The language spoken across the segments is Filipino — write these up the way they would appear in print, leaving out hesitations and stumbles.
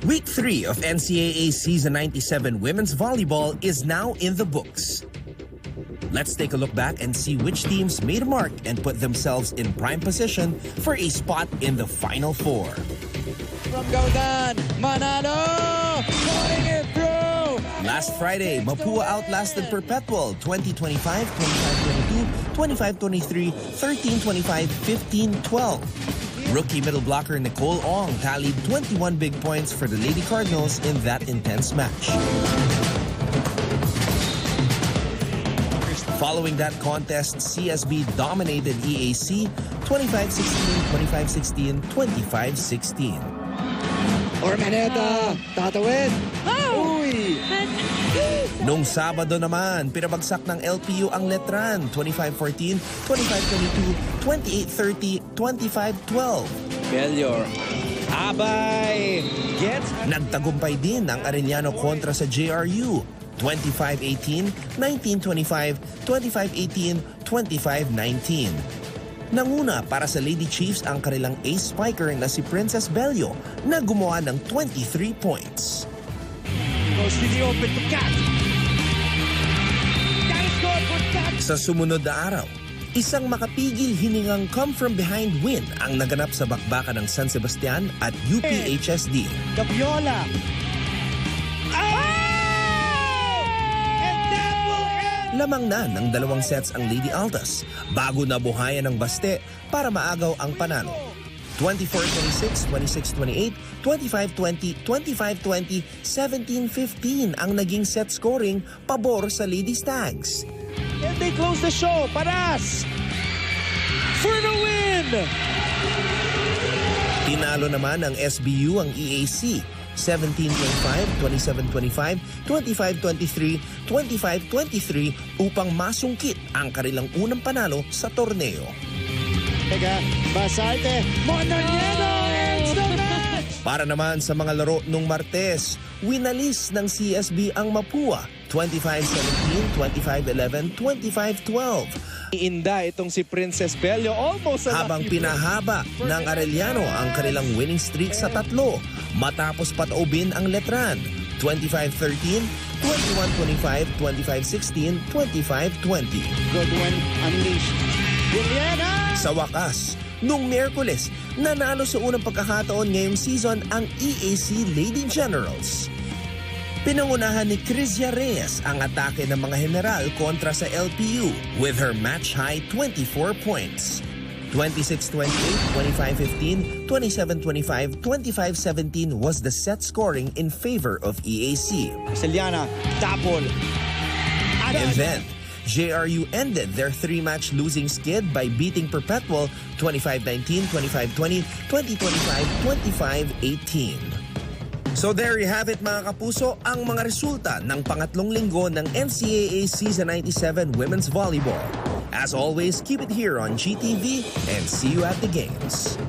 Week 3 of NCAA Season 97 Women's Volleyball is now in the books. Let's take a look back and see which teams made a mark and put themselves in prime position for a spot in the Final Four. From Gaudan, Manalo, putting it through. Last Friday, Mapua outlasted Perpetual 20-25, 25-22, 25-23, 13-25, 15-12. Rookie middle blocker Nicole Ong tallied 21 big points for the Lady Cardinals in that intense match. Following that contest, CSB dominated EAC 25-16, 25-16, 25-16. Ormaneta, tatawid. Uy! Noong Sabado naman, pinabagsak ng LPU ang Letran 25-14, 25-22, 28-30, 25-12. Failure. Abay! Gets... Nagtagumpay din ang Arellano kontra sa JRU 25-18, 19-25, 25-18, 25-19. Nanguna para sa Lady Chiefs ang kanilang ace spiker na si Princess Bello na gumawa ng 23 points. Goes to the open to Cat. Cat is scored for Cat. Sa sumunod na araw, isang makapigil hiningang come-from-behind win ang naganap sa bakbakan ng San Sebastian at UPHSD. Gabiola. Lamang na ng dalawang sets ang Lady Altas bago nabuhayan ng baste para maagaw ang panalo. 24-26, 26-28, 25-20, 25-20, 17-15 ang naging set scoring pabor sa Lady Stags. And they close the show. Paras for the win! Tinalo naman ng SBU ang EAC 17-25, 27-25, 25-23, 25-23 upang masungkit ang kanilang unang panalo sa torneo. Teka, Basarte, Montañedo ends the match! Para naman sa mga laro nung Martes, winalis ng CSB ang Mapua 25-17, 25-11, 25-12. Inda itong si Princess Bello almost Habang pinahaba ng Arellano ang kanilang winning streak sa tatlo matapos pataubin ang Letran 25-13, 21-25, 25-16, 25-20. Good one unleashed. Juliana! Sa wakas, nung Miyerkules, nanalo sa unang pagkakataon ngayong season ang EAC Lady Generals. Pinangunahan ni Crizia Reyes ang atake ng mga general kontra sa LPU with her match-high 24 points. 26-28, 25-15, 27-25, 25-17 was the set scoring in favor of EAC. Celiana, double. And then, JRU ended their three-match losing skid by beating Perpetual 25-19, 25-20, 20-25, 25-18. So there you have it mga kapuso, ang mga resulta ng pangatlong linggo ng NCAA Season 97 Women's Volleyball. As always, keep it here on GTV and see you at the games.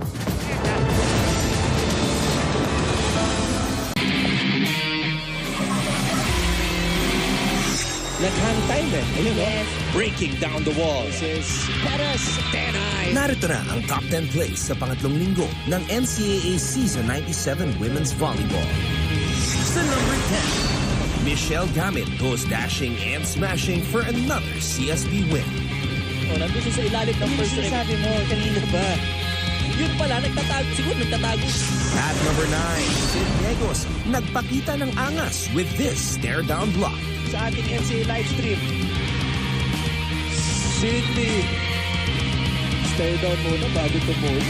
Letran time ayun yes. Breaking down the walls is Perez Tenay. Narito na ang top 10 plays sa pangatlong linggo ng NCAA Season 97 Women's Volleyball. Sa number 10, Michelle Gamit goes dashing and smashing for another CSB win. Nandun siya sa ilalim ng first ring. Sabi mo, kanina ba? Yun pala, nagtatago. Siguro nagtatago. At number 9, Sid Diegos nagpakita ng angas with this stare-down block. Sa ating NCAA live stream. Sydney. Stay down muna bago tumulong.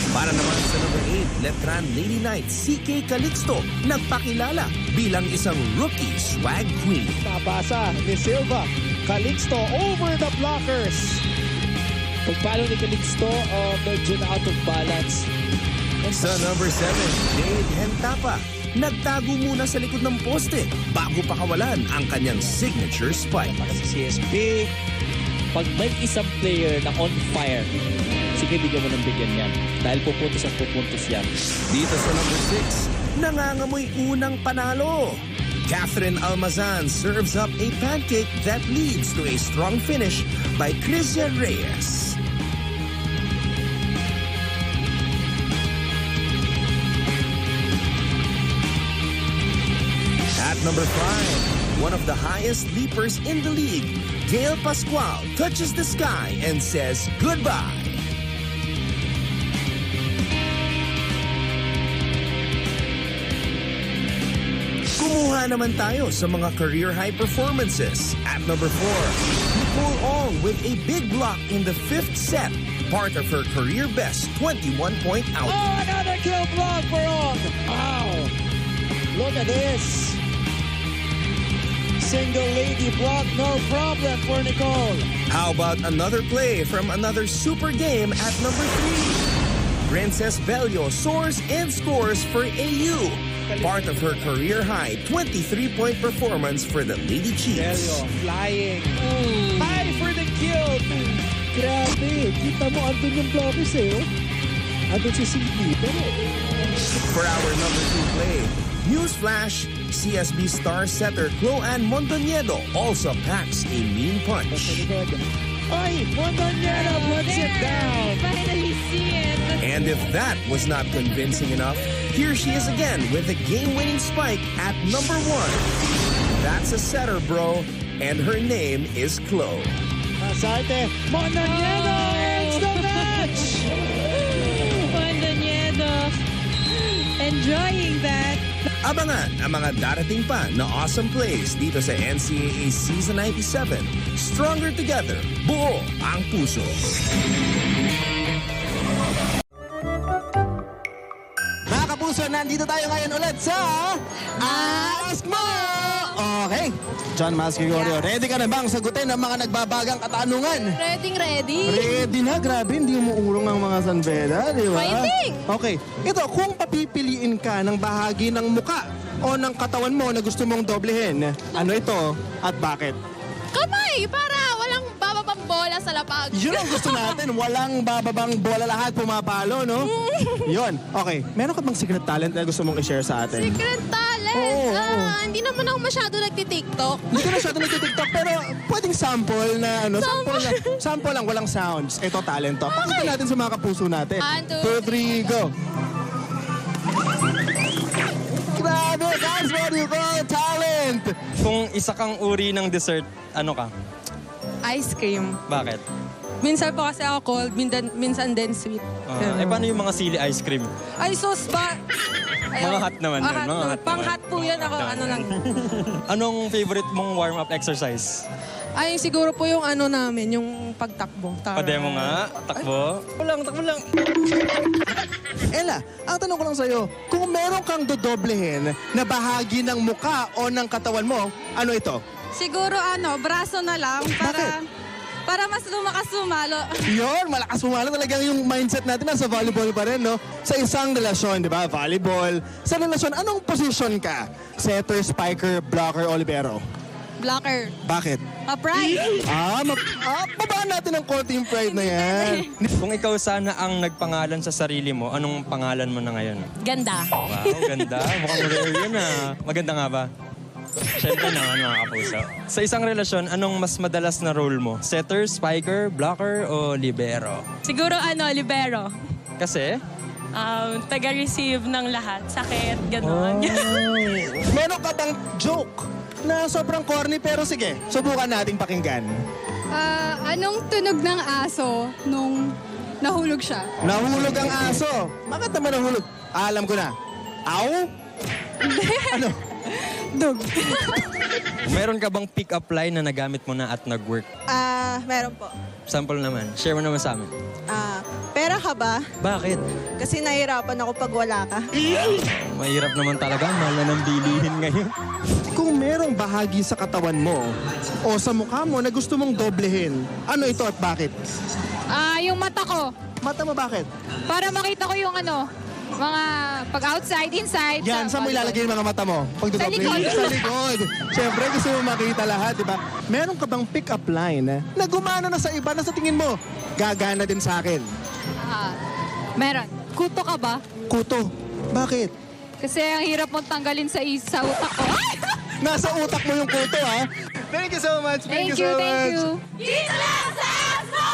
Para naman sa number 8, Letran Lady Knights, CK Calixto nagpakilala bilang isang rookie swag queen. Napasa ni Silva. Calixto over the blockers. Pagpalo ni Calixto, medyo na out of balance. Sa number 7, Jade Hentapa nagtago muna sa likod ng poste bago pakawalan ang kanyang signature spike. Para sa CSB, pag may isang player na on fire, sige, bigyan mo ng bigyan yan. Dahil pupuntos yan. Dito sa number 6, nangangamoy unang panalo. Catherine Almazan serves up a pancake that leads to a strong finish by Crizia Reyes. number 5, one of the highest leapers in the league, Gail Pascual touches the sky and says goodbye. Kumuha naman tayo sa mga career high performances. At number 4, Nicole Ong with a big block in the 5th set, part of her career best 21-point out. Oh, another kill block for Ong. Wow. Look at this. Single lady block, no problem for Nicole. How about another play from another super game at number 3? Princess Bello soars and scores for AU, part of her career high 23-point performance for the Lady Chiefs. Bello flying. High for the kill. Grabe, kita mo andun yung blockers eh. Andun si CD. For our number 2 play, newsflash, CSB star setter Chloanne Mondoñedo also packs a mean punch. Ay, Mondoñedo puts it down. Finally see it. And if that was not convincing enough, here she is again with a game-winning spike at number 1. That's a setter, bro, and her name is Chloe. Masarte, Mondoñedo ends the match. Mondoñedo enjoying that. Abangan ang mga darating pa na awesome plays dito sa NCAA Season 97. Stronger together, buo ang puso. Mga kapuso, nandito tayo ngayon ulit sa Ask Mo! Okay, John Mas Gregorio, ready ka na bang sagutin ang mga nagbabagang katanungan? Ready. Ready na, grabe, hindi umuurong ang mga sanbeda, di ba? Fighting! Okay, ito, kung papipiliin ka ng bahagi ng muka o ng katawan mo na gusto mong doblehin, ano ito at bakit? Kamay para walang bababang bola sa lapag. Yun ang gusto natin, walang bababang bola, lahat pumapalo, no? Yun, okay. Meron ka bang secret talent na gusto mong i-share sa atin? Secret talent. Oo, oo. Hindi naman ako masyado nagtitiktok. Hindi ka masyado nagtitiktok, pero pwedeng sample na ano, sample lang, walang sounds. Ito, talent to. Pakita natin sa mga kapuso natin. 1, 2, 2, 3, go! Grabe, guys, what do you call talent? Kung isa kang uri ng dessert, ano ka? Ice cream. Bakit? Minsan po kasi ako cold, minsan din sweet. Paano yung mga sili ice cream? Ay, sauce ba? Mga hot naman yun, mga hot Pang naman. hot po yan ako, ano lang. Anong favorite mong warm-up exercise? Ay, siguro po yung ano namin, yung pagtakbo. Pademo nga, takbo. Takbo lang. Ella, ang tanong ko lang sa'yo, kung meron kang dodoblehin na bahagi ng muka o ng katawan mo, ano ito? Siguro braso na lang para mas lumakas sumalo. Yun, malakas pumalo talagang yung mindset natin nasa volleyball pa rin, no? Sa isang relasyon, di ba? Volleyball. Sa relasyon, anong position ka? Setter, spiker, blocker, o libero? Blocker. Bakit? Pride. Babaan natin ang konti yung pride na yan. Kung ikaw sana ang nagpangalan sa sarili mo, anong pangalan mo na ngayon? Ganda. Wow, ganda. Mukhang rare yun ah. Maganda nga ba? Siyempre naman mga kapuso. Sa isang relasyon, anong mas madalas na role mo? Setter, spiker, blocker, o libero? Siguro libero. Kasi? Taga-receive ng lahat. Sakit, gano'n. Meron ka bang joke na sobrang corny pero sige, subukan nating pakinggan. Anong tunog ng aso nung nahulog siya? Nahulog ang aso. Bakit naman nahulog? Alam ko na. Aw? Ano? Dog. Meron ka bang pick-up line na nagamit mo na at nag-work? Meron po. Sample naman. Share mo naman sa amin. Pera ka ba? Bakit? Kasi nahihirapan ako pag wala ka. Mahirap naman talaga. Mahal na ng bilihin ngayon. Kung merong bahagi sa katawan mo o sa mukha mo na gusto mong doblehin, ano ito at bakit? Yung mata ko. Mata mo bakit? Para makita ko yung mga pag outside, inside. Yan, saan mo ilalagay yung mga mata mo? Pag Sa likod. Sa likod. Siyempre, gusto mo makita lahat, di ba? Meron ka bang pick-up line na gumana na sa iba na sa tingin mo, gagana din sa akin? Meron. Kuto ka ba? Kuto. Bakit? Kasi ang hirap mong tanggalin sa utak ko. Nasa utak mo yung kuto, ha? Thank you so much. Thank you. Dito lang sa Ask Mo!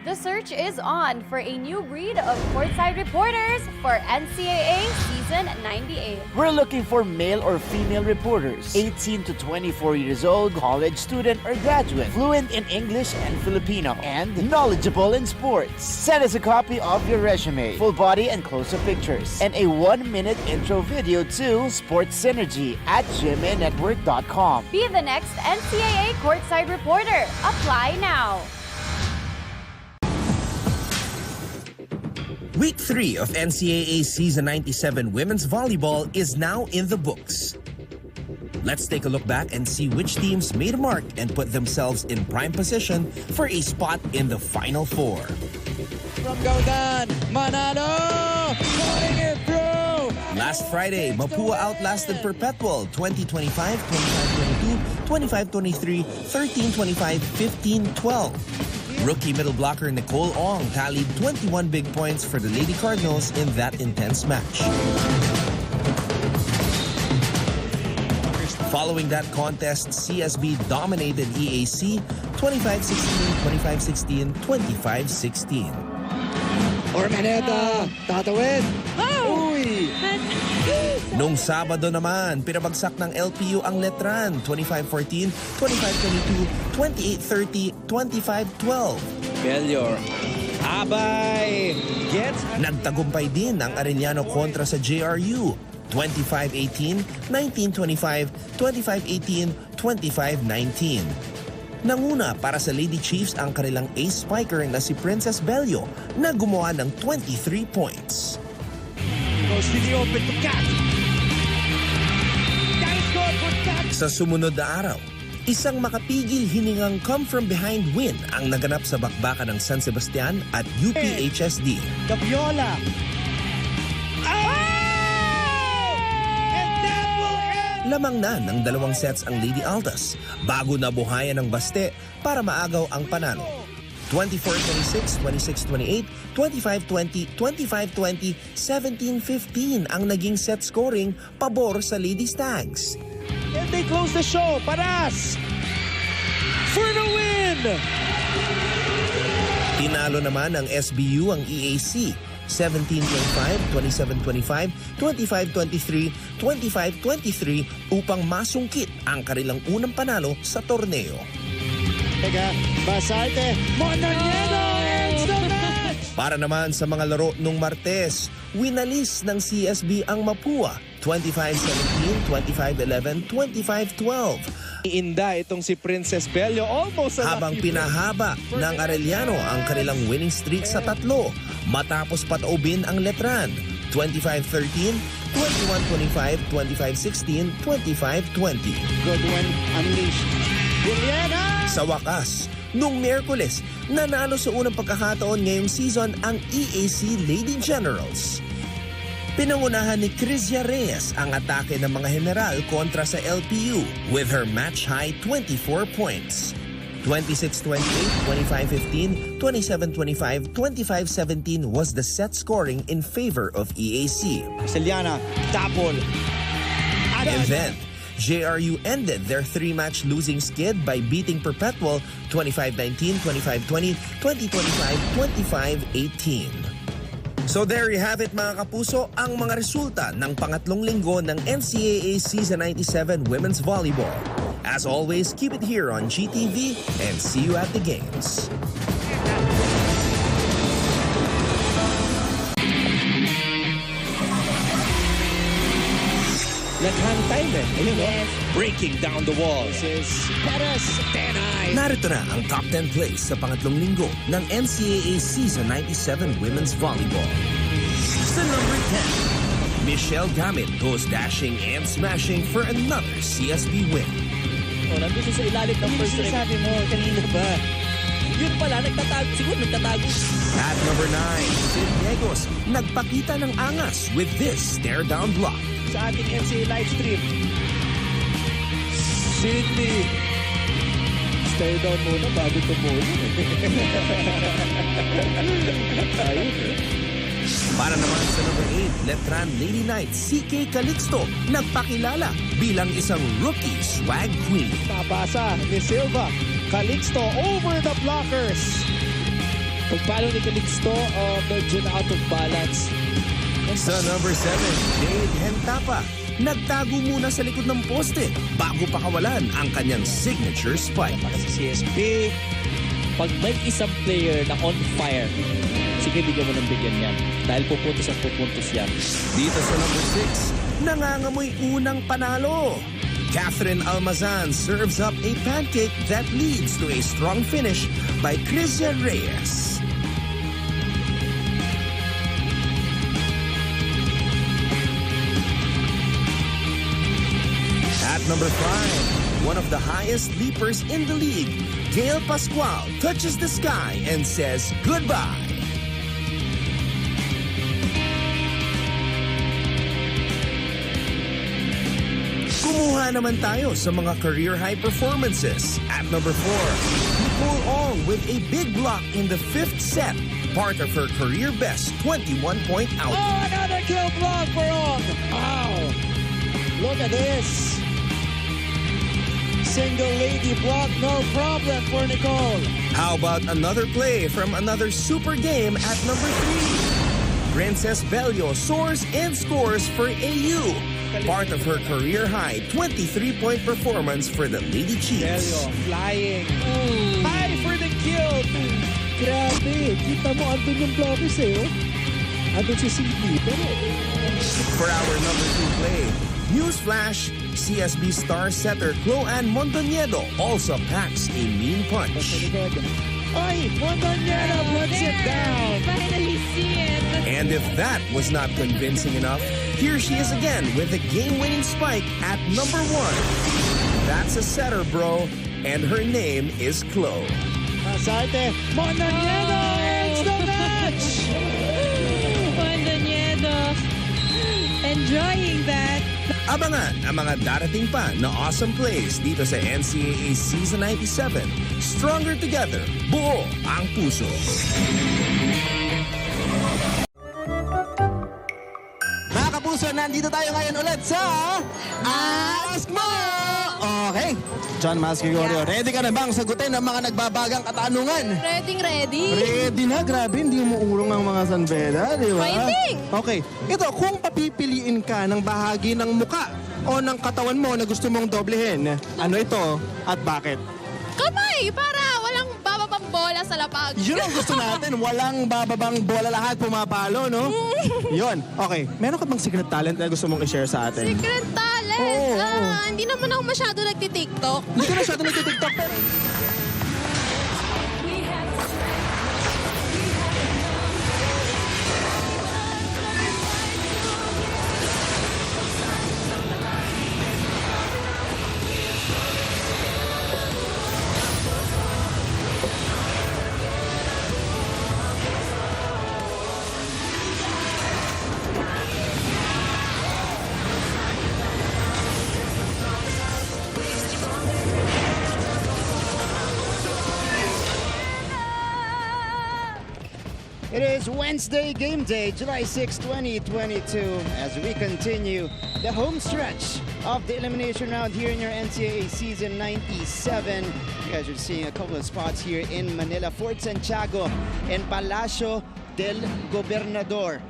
The search is on for a new breed of courtside reporters for NCAA Season 98. We're looking for male or female reporters, 18 to 24 years old, college student or graduate, fluent in English and Filipino, and knowledgeable in sports. Send us a copy of your resume, full body and close-up pictures, and a 1-minute intro video to sportssynergy@gmanetwork.com. Be the next NCAA courtside reporter. Apply now. Week 3 of NCAA Season 97 Women's Volleyball is now in the books. Let's take a look back and see which teams made a mark and put themselves in prime position for a spot in the Final Four. From Gaudan, Manalo, putting it through. Last Friday, Mapua outlasted Perpetual 20-25, 25-22, 25-23, 13-25, 15-12. Rookie middle blocker Nicole Ong tallied 21 big points for the Lady Cardinals in that intense match. Following that contest, CSB dominated EAC 25-16, 25-16, 25-16. Ormaneta, tatawid. Uy! Noong Sabado naman, pinabagsak ng LPU ang Letran 25-14, 25-22, 28-30, 25-12. Belior. Abay! Gets... Nagtagumpay din ang Arellano kontra sa JRU 25-18, 19-25, 25-18, 25-19. Nanguna para sa Lady Chiefs ang kanilang ace spiker na si Princess Bello na gumawa ng 23 points. Goes to the open to Kat. Sa sumunod na araw, isang makapigil hiningang come-from-behind win ang naganap sa bakbakan ng San Sebastian at UPHSD. Gabiola. Lamang na ng 2 sets ang Lady Altas bago nabuhayan ng baste para maagaw ang panalo. 24-26, 26-28, 25-20, 25-20, 17-15 ang naging set scoring pabor sa Lady Stags. And they close the show. Paras! For the win! Tinalo naman ng SBU ang EAC 17-25, 27-25, 25-23, 25-23 upang masungkit ang kanilang unang panalo sa torneo. Teka, Basarte, Montañedo ends the match! Para naman sa mga laro nung Martes, winalis ng CSB ang Mapua 25-17, 25-11, 25-12. Inda itong si Princess Bello almost habang pinahaba ng Arellano ang kanilang winning streak sa 3 matapos pataubin ang Letran 25-13, 21-25, 25-16, 25-20. Good one unleashed. Juliana! Sa wakas, nung Miyerkules, nanalo sa unang pagkakataon ngayong season ang EAC Lady Generals. Pinangunahan ni Crizia Reyes ang atake ng mga general kontra sa LPU with her match-high 24 points. 26-28, 25-15, 27-25, 25-17 was the set scoring in favor of EAC. Celiana, double. And then, JRU ended their 3-match losing skid by beating Perpetual 25-19, 25-20, 20-25, 25-18. So there you have it mga kapuso, ang mga resulta ng pangatlong linggo ng NCAA Season 97 Women's Volleyball. As always, keep it here on GTV and see you at the games. Letran time Ayun, yes. Breaking down the walls is Perez Tenay. Narito na ang top 10 plays sa pangatlong linggo ng NCAA Season 97 Women's Volleyball. Sa number 10, Michelle Gamit goes dashing and smashing for another CSB win. Nandun siya sa ilalim ng first ring. Sabi mo, kanina ba? Yun pala, nagtatago. Siguro nagtatago. At number 9, Sid Diegos nagpakita ng angas with this stare-down block. Sa ating NCAA live stream. Sydney. Stay down muna bago tumulong. Para naman sa number 8, Letran Lady Knights, CK Calixto nagpakilala bilang isang rookie swag queen. Napasa ni Silva. Calixto over the blockers. Pagpalo ni Calixto, medyo na out of balance. Sa number 7, Jade Hentapa. Nagtago muna sa likod ng poste bago pakawalan ang kanyang signature spike. Para sa CSB, pag may isang player na on fire, sige, bigyan mo ng bigyan yan. Dahil pupuntos at pupuntos yan. Dito sa number 6, nangangamoy unang panalo. Catherine Almazan serves up a pancake that leads to a strong finish by Crizia Reyes. At number 5, one of the highest leapers in the league, Gail Pascual touches the sky and says goodbye. Kumuha naman tayo sa mga career high performances. At number 4, Nicole Ong with a big block in the 5th set, part of her career best 21-point out. Oh, another kill block for Ong! Wow! Look at this! Single lady block, no problem for Nicole. How about another play from another super game at number 3? Princess Bello soars and scores for AU, part of her career high 23-point performance for the Lady Chiefs. Bello flying. High for the kill. Grabe, kita mo andun yung blockers andun si CD. Pero for our number 2 play, newsflash, CSB star setter Chloanne Mondoñedo also packs a mean punch. Ay, Mondoñedo puts it down. Finally see it. And if that was not convincing enough, here she is again with the game-winning spike at number 1. That's a setter, bro, and her name is Chloe. Asarte, Mondoñedo ends the match. Mondoñedo enjoying that. Abangan ang mga darating pa na awesome plays dito sa NCAA Season 97. Stronger together, buo ang puso. Mga kapuso, nandito tayo ngayon ulit sa Ask Mo! Okay, John Mas Gregorio, ready ka na bang sagutin ang mga nagbabagang katanungan? Ready. Ready na, grabe, hindi mo urong ang mga sanbeda, di ba? Fighting! Okay, ito, kung papipiliin ka ng bahagi ng muka o ng katawan mo na gusto mong doblehin, ano ito at bakit? Kamay, para walang bababang bola sa lapag. Yun ang gusto natin, walang bababang bola, lahat pumapalo, no? Yun, okay. Meron ka bang secret talent na gusto mong i-share sa atin? Secret talent? Oo. Hindi naman ako masyado nagtitiktok. Hindi ka masyado nagtitiktok, pero... It is Wednesday game day, July 6, 2022, as we continue the home stretch of the elimination round here in your NCAA Season 97. You guys are seeing a couple of spots here in Manila, Fort Santiago and Palacio del Gobernador.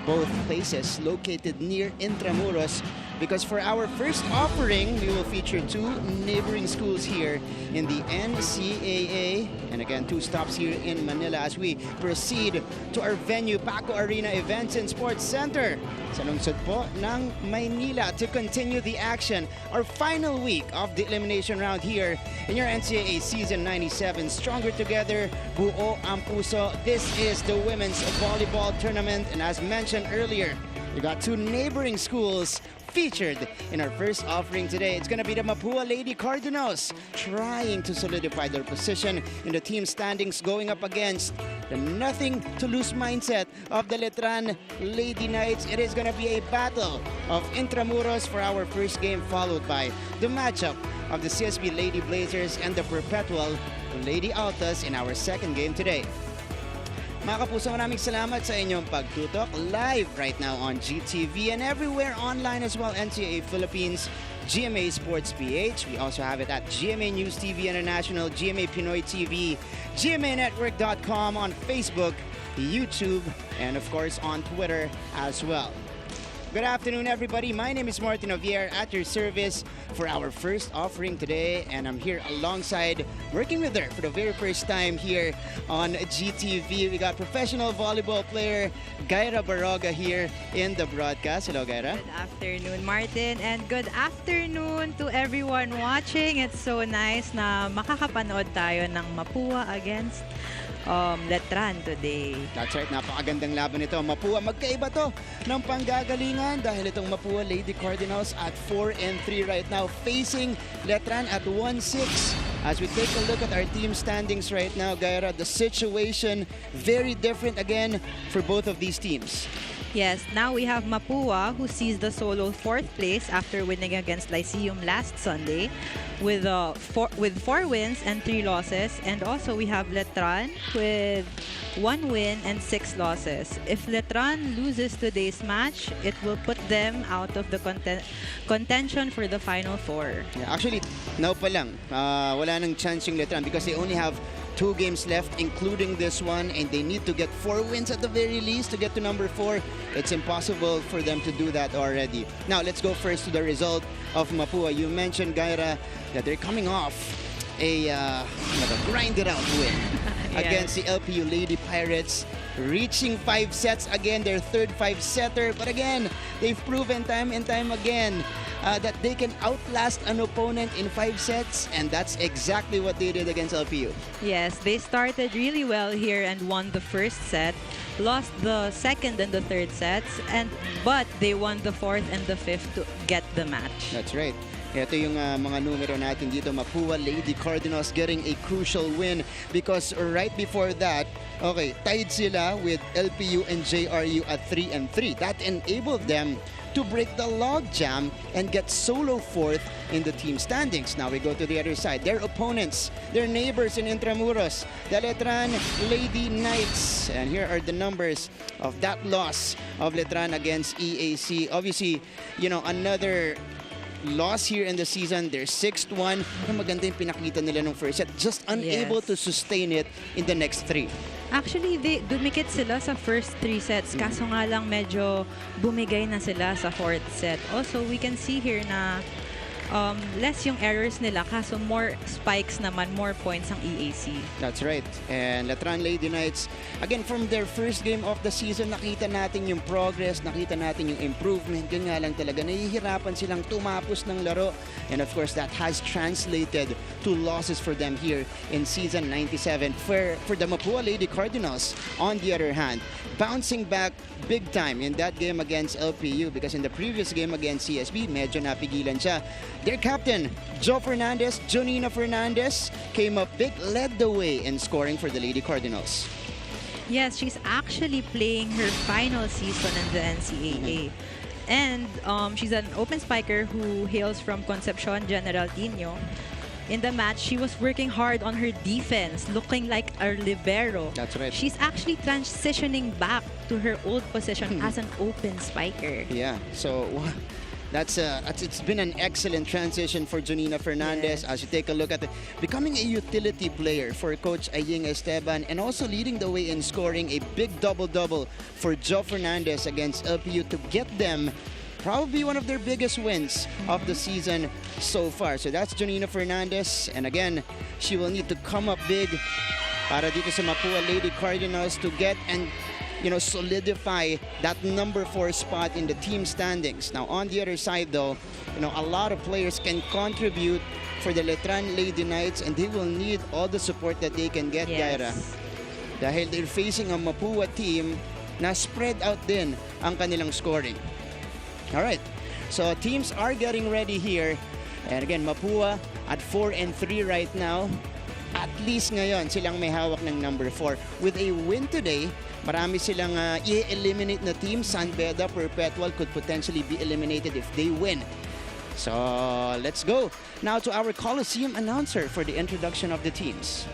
Both places located near Intramuros, because for our first offering, we will feature 2 neighboring schools here in the NCAA. And again, 2 stops here in Manila as we proceed to our venue, Paco Arena Events and Sports Center sa lungsod po ng Maynila to continue the action. Our final week of the elimination round here in your NCAA Season 97. Stronger together, buo ang puso. This is the women's volleyball tournament. And as mentioned earlier, we got 2 neighboring schools featured in our first offering today. It's going to be the Mapua Lady Cardinals trying to solidify their position in the team standings, going up against the nothing-to-lose mindset of the Letran Lady Knights. It is going to be a battle of Intramuros for our first game, followed by the matchup of the CSB Lady Blazers and the perpetual Lady Altas in our second game today. Mga kapuso, maraming salamat sa inyong pagtutok live right now on GTV and everywhere online as well. NCAA Philippines, GMA Sports PH. We also have it at GMA News TV International, GMA Pinoy TV, GMANetwork.com on Facebook, YouTube, and of course on Twitter as well. Good afternoon, everybody. My name is Martin Javier at your service for our first offering today, and I'm here alongside, working with her for the very first time here on GTV. We got professional volleyball player Gaira Baroga here in the broadcast. Hello, Gaira. Good afternoon, Martin, and good afternoon to everyone watching. It's so nice na makakapanood tayo ng Mapua against Letran today. That's right, napakagandang laban ito. Mapua, magkaiba to ng panggagalingan dahil itong Mapua Lady Cardinals at 4-3 right now, facing Letran at 1-6. As we take a look at our team standings right now, Gaira, the situation very different again for both of these teams. Yes, now we have Mapua, who sees the solo 4th place after winning against Lyceum last Sunday with 4 wins and 3 losses. And also we have Letran with 1 win and 6 losses. If Letran loses today's match, it will put them out of the contention for the Final 4. Yeah, actually, now pa lang, wala nang chance yung Letran because they only have 2 games left, including this one, and they need to get 4 wins at the very least to get to number 4. It's impossible for them to do that already. Now, let's go first to the result of Mapua. You mentioned, Gaira, that they're coming off a grind-it-out win against the LPU Lady Pirates, reaching 5 sets again, their 3rd 5-setter. But again, they've proven time and time again that they can outlast an opponent in 5 sets, and that's exactly what they did against LPU. Yes, they started really well here and won the 1st set, lost the 2nd and the 3rd sets, but they won the 4th and the 5th to get the match. That's right. Ito yung mga numero natin dito. Mapua Lady Cardinals getting a crucial win because right before that, okay, tied sila with LPU and JRU at 3-3. That enabled them to break the logjam and get solo 4th in the team standings. Now we go to the other side. Their opponents, their neighbors in Intramuros, the Letran Lady Knights. And here are the numbers of that loss of Letran against EAC. Obviously, you know, another loss here in the season. They're 6-1. Maganda yung pinakita nila nung first set. Just unable to sustain it in the next 3. Actually, dumikit sila sa first 3 sets. Kaso nga lang medyo bumigay na sila sa 4th set. Also, we can see here na less yung errors nila. Kaso more spikes naman, more points ang EAC. That's right. And Letran Lady Knights, again, from their first game of the season, nakita natin yung progress, nakita natin yung improvement. Yun nga lang talaga, nahihirapan silang tumapos ng laro. And of course, that has translated to losses for them here in season 97. For the Mapua Lady Cardinals, on the other hand, bouncing back big time in that game against LPU because in the previous game against CSB, medyo napigilan siya. Their captain, Jonina Fernandez, came up big, led the way in scoring for the Lady Cardinals. Yes, she's actually playing her final season in the NCAA. And she's an open spiker who hails from Concepcion, General Tino. In the match, she was working hard on her defense, looking like a libero. That's right. She's actually transitioning back to her old position as an open spiker. Yeah, so it's been an excellent transition for Jonina Fernandez. As you take a look at it, becoming a utility player for Coach Aying Esteban and also leading the way in scoring a big double-double for Jo Fernandez against LPU to get them probably one of their biggest wins of the season so far. So that's Jonina Fernandez, and again, she will need to come up big para dito sa Mapua Lady Cardinals to get and solidify that number 4 spot in the team standings. Now, on the other side, though, a lot of players can contribute for the Letran Lady Knights, and they will need all the support that they can get, Gaira. Dahil they're facing a Mapua team na spread out din ang kanilang scoring. All right, so teams are getting ready here. And again, Mapua at 4-3 right now. At least ngayon, silang may hawak ng number 4. With a win today, marami silang i-eliminate na team. San Beda, Perpetual could potentially be eliminated if they win. So, let's go now to our Coliseum announcer for the introduction of the teams.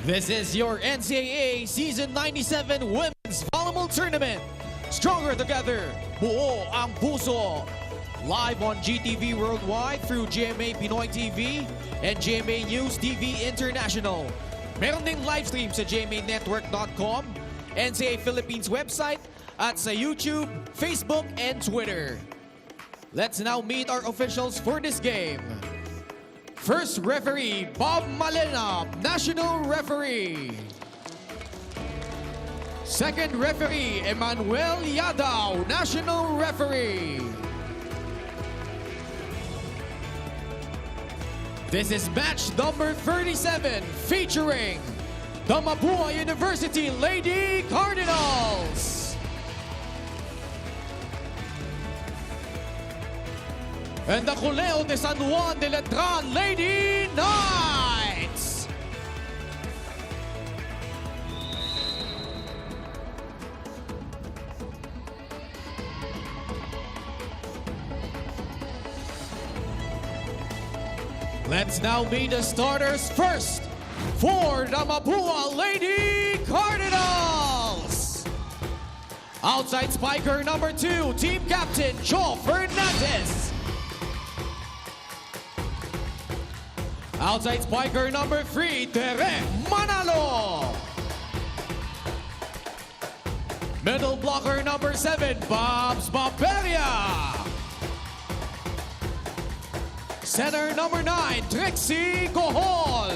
This is your NCAA Season 97 Women's Volleyball Tournament. Stronger together, buo ang puso. Live on GTV Worldwide through GMA Pinoy TV and GMA News TV International. Meron ding live stream sa gmanetwork.com, NCAA Philippines website, at sa YouTube, Facebook, and Twitter. Let's now meet our officials for this game. First referee, Bob Malena, National Referee. Second referee, Emmanuel Yadaw, National Referee. This is match number 37, featuring the Mapua University Lady Cardinals and the Culeo de San Juan de Letran Lady Knights. Let's now meet the starters first for the Mapua Lady Cardinals. Outside spiker number 2, team captain Joe Fernandez. Outside spiker number 3, Tere Manalo. Middle blocker number 7, Babs Baberia. Center number 9, Trixie Cohol.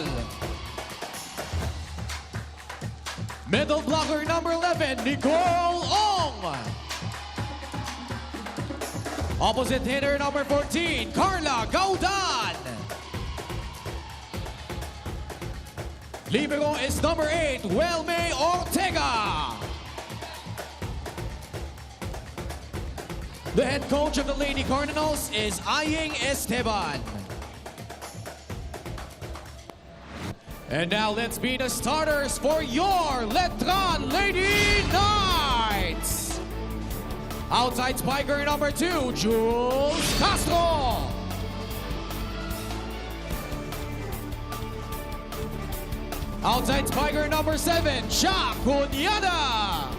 Middle blocker number 11, Nicole Ong. Opposite hitter number 14, Carla Gaudan. Libero is number 8, Welme Ortega. The head coach of the Lady Cardinals is Aying Esteban. And now let's meet the starters for your Letran Lady Knights. Outside spiker number 2, Jules Castro. Outside spiker number 7, Shaq Cunhada.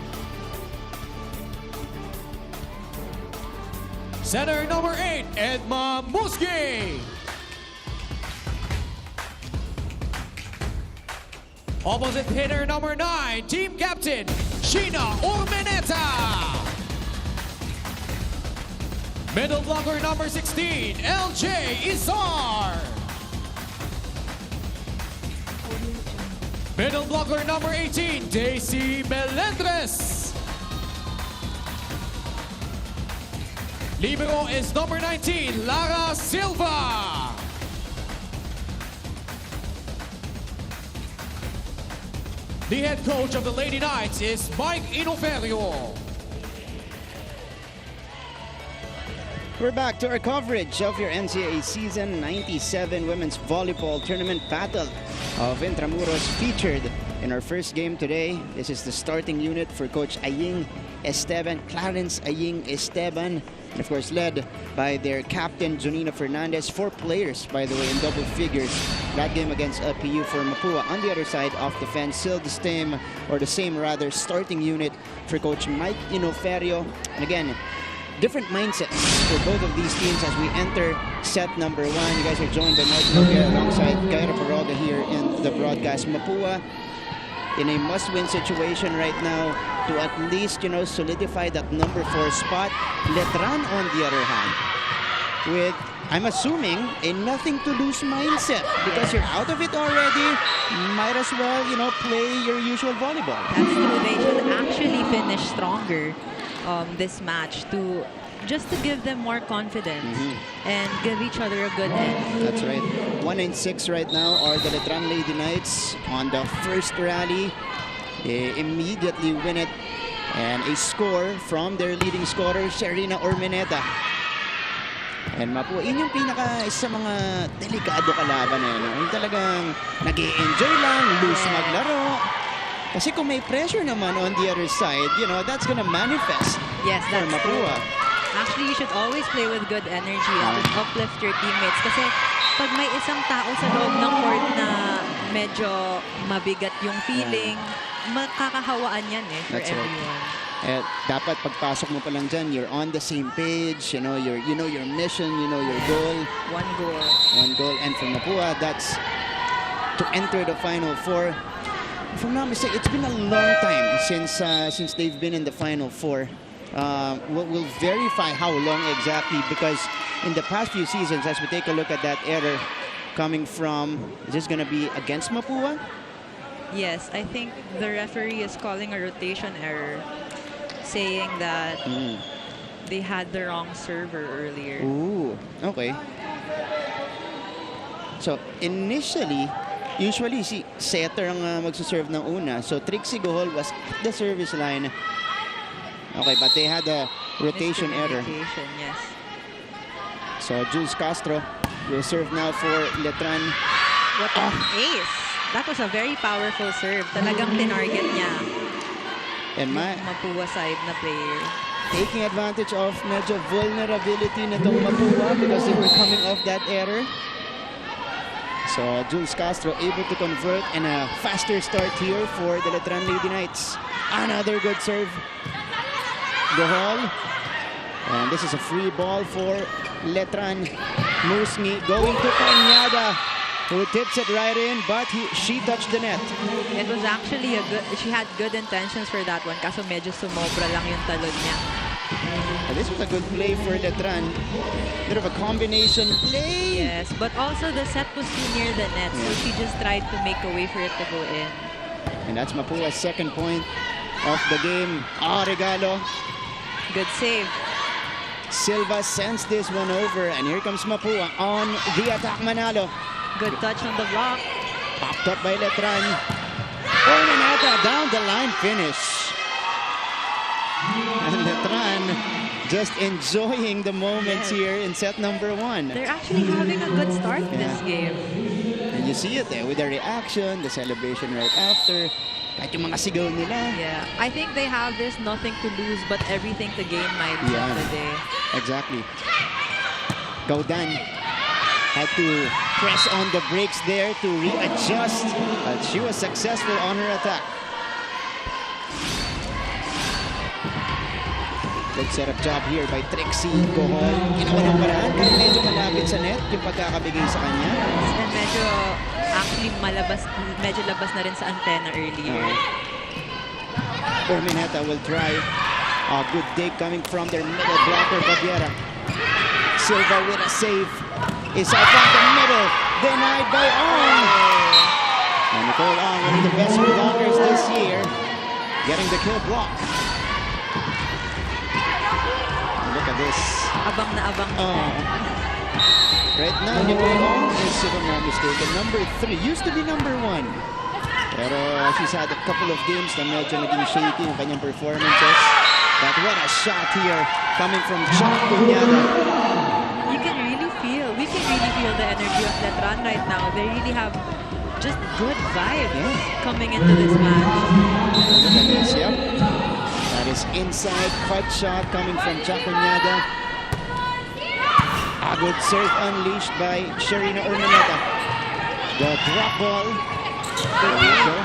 Center number 8, Edma Muski. Opposite hitter number 9, team captain, Sheena Urmeneta. Middle blocker number 16, LJ Izar. Middle blocker number 18, Daisy Melendres. Libero is number 19, Lara Silva. The head coach of the Lady Knights is Mike Inoferio. We're back to our coverage of your NCAA Season 97 Women's Volleyball Tournament Battle of Intramuros, featured in our first game today. This is the starting unit for Coach Aying Esteban, Clarence Aying Esteban, and of course led by their captain Jonina Fernandez. 4 players, by the way, in double figures that game against LPU for Mapua. On the other side of the fence, still the same starting unit for Coach Mike Inoferio. And again, different mindsets for both of these teams as we enter set number 1. You guys are joined by Martin Noguera alongside Gaira Baroga here in the broadcast. Mapua in a must-win situation right now to at least, solidify that number 4 spot. Letran, on the other hand, with, I'm assuming, a nothing-to-lose mindset because you're out of it already. Might as well, play your usual volleyball. That's true. They should actually finish stronger this match just to give them more confidence and give each other a good end. That's right. 1-6 right now are the Letran Lady Knights on the first rally. They immediately win it. And a score from their leading scorer, Sherina Urmeneta. And Mapua, yun yung isa mga delikado kalaban eh. No? Yung talagang nag-i-enjoy lang, loose maglaro. Kasi kung may pressure naman on the other side, that's gonna manifest. Yes, that's for Mapua. Actually, you should always play with good energy and uplift your teammates. Kasi pag may isang tao sa loob ng court na medyo mabigat yung feeling. Makakahawaan yan for That's right. everyone. Dapat pagpasok mo pa lang dyan, you're on the same page, you know your mission, you know your goal. One goal. One goal. And for Mapua, that's to enter the Final Four. If I'm not mistaken, it's been a long time since they've been in the Final Four. We'll verify how long exactly, because in the past few seasons, as we take a look at that error coming from, is this going to be against Mapua? Yes, I think the referee is calling a rotation error, saying that they had the wrong server earlier. Ooh, okay. So initially, usually si setter ang magsuserve ng una. So Trixie Gohol was at the service line. Okay, but they had a rotation error. Yes. So Jules Castro will serve now for Letran. What an ace! That was a very powerful serve. Talagang tinarget niya. And Mapua side na player. Taking advantage of medyo vulnerability nitong Mapua because they were coming off that error. So Jules Castro able to convert, and a faster start here for the Letran Lady Knights. Another good serve. Gohol. And this is a free ball for Letran. Musngi going to Cañada, who tips it right in, but she touched the net. It was actually she had good intentions for that one, kaso medyo sumobra lang yung talon niya. This was a good play for Letran. Bit of a combination play. Yes, but also the set was too near the net, so she just tried to make a way for it to go in. And that's Mapua's second point of the game. Regalo. Good save. Silva sends this one over, and here comes Mapua on the attack. Manalo. Good touch on the block. Popped up by Letran. Orminata down the line finish. And Letran just enjoying the moments here in set number 1. They're actually having a good start this game. And you see it there with the reaction, the celebration right after. Kahit yung mga sigaw nila. Yeah, I think they have this nothing to lose but everything to gain mindset today. Exactly. Gaudan had to press on the brakes there to readjust, but she was successful on her attack. Good setup job here by Trixie Gohol. Ginawa ng paraan, pero medyo malapit sa net yung pagkakabigay sa kanya. And medyo labas na rin sa antenna earlier. Ormineta will try. A good dig coming from their middle blocker, Baviera. Silva with a save. Is out from the middle. Denied by Ong. And Nicole Ong, one of the best blockers this year, getting the kill block. Look at this. Abang na abang. Right now, Nicole Ong is, if I'm not mistaken, number 3. Used to be number 1. Pero she's had a couple of games na medyo naging shaky yung kanyang performances. But what a shot here coming from Chuck Cuñada. We can really feel the energy of Letran right now. They really have just good vibes coming into this match. Look at this, yep. That is inside cut shot coming from Chuck Cuñada. A good serve unleashed by Sharina Ormineta. The drop ball. There we go.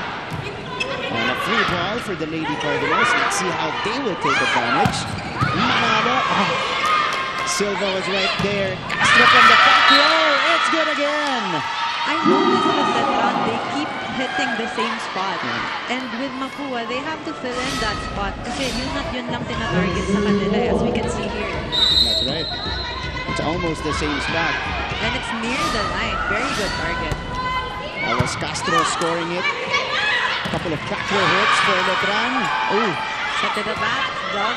And a free ball for the Lady Cardinals. Let's see how they will take advantage. Manalo. Silva was right there. Castro from the back row. It's good again. I noticed with Letran, they keep hitting the same spot. And with Mapua, they have to fill in that spot kasi yun at yun lang tinatarget sa kanila, as we can see here. That's right. It's almost the same spot. And it's near the line. Very good target. That was Castro scoring it. A couple of backward hits for Letran. Ooh. Set to the back. Dog.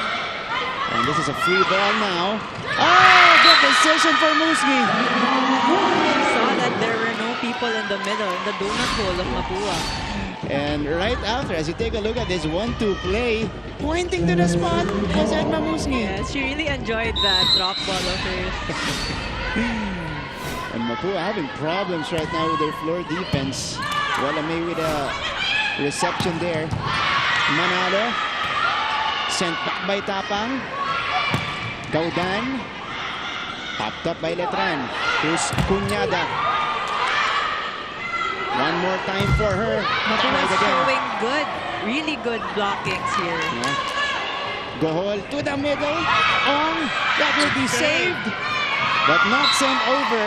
And this is a free ball now. Oh, good decision for Musngi. He saw that there were no people in the middle, in the donut hole of Mapua. And right after, as you take a look at this 1-2 play, pointing to the spot was Edma Musngi. Yes, she really enjoyed that drop ball of hers. And Mapua having problems right now with their floor defense. Wala may with a reception there. Manalo. Sent back by Tapang. Gaudan. Popped up by Letran. Here's Cuñada. One more time for her. Mapua showing good, really good blockings here. Yeah. Gohol to the middle. That will be saved, but not sent over.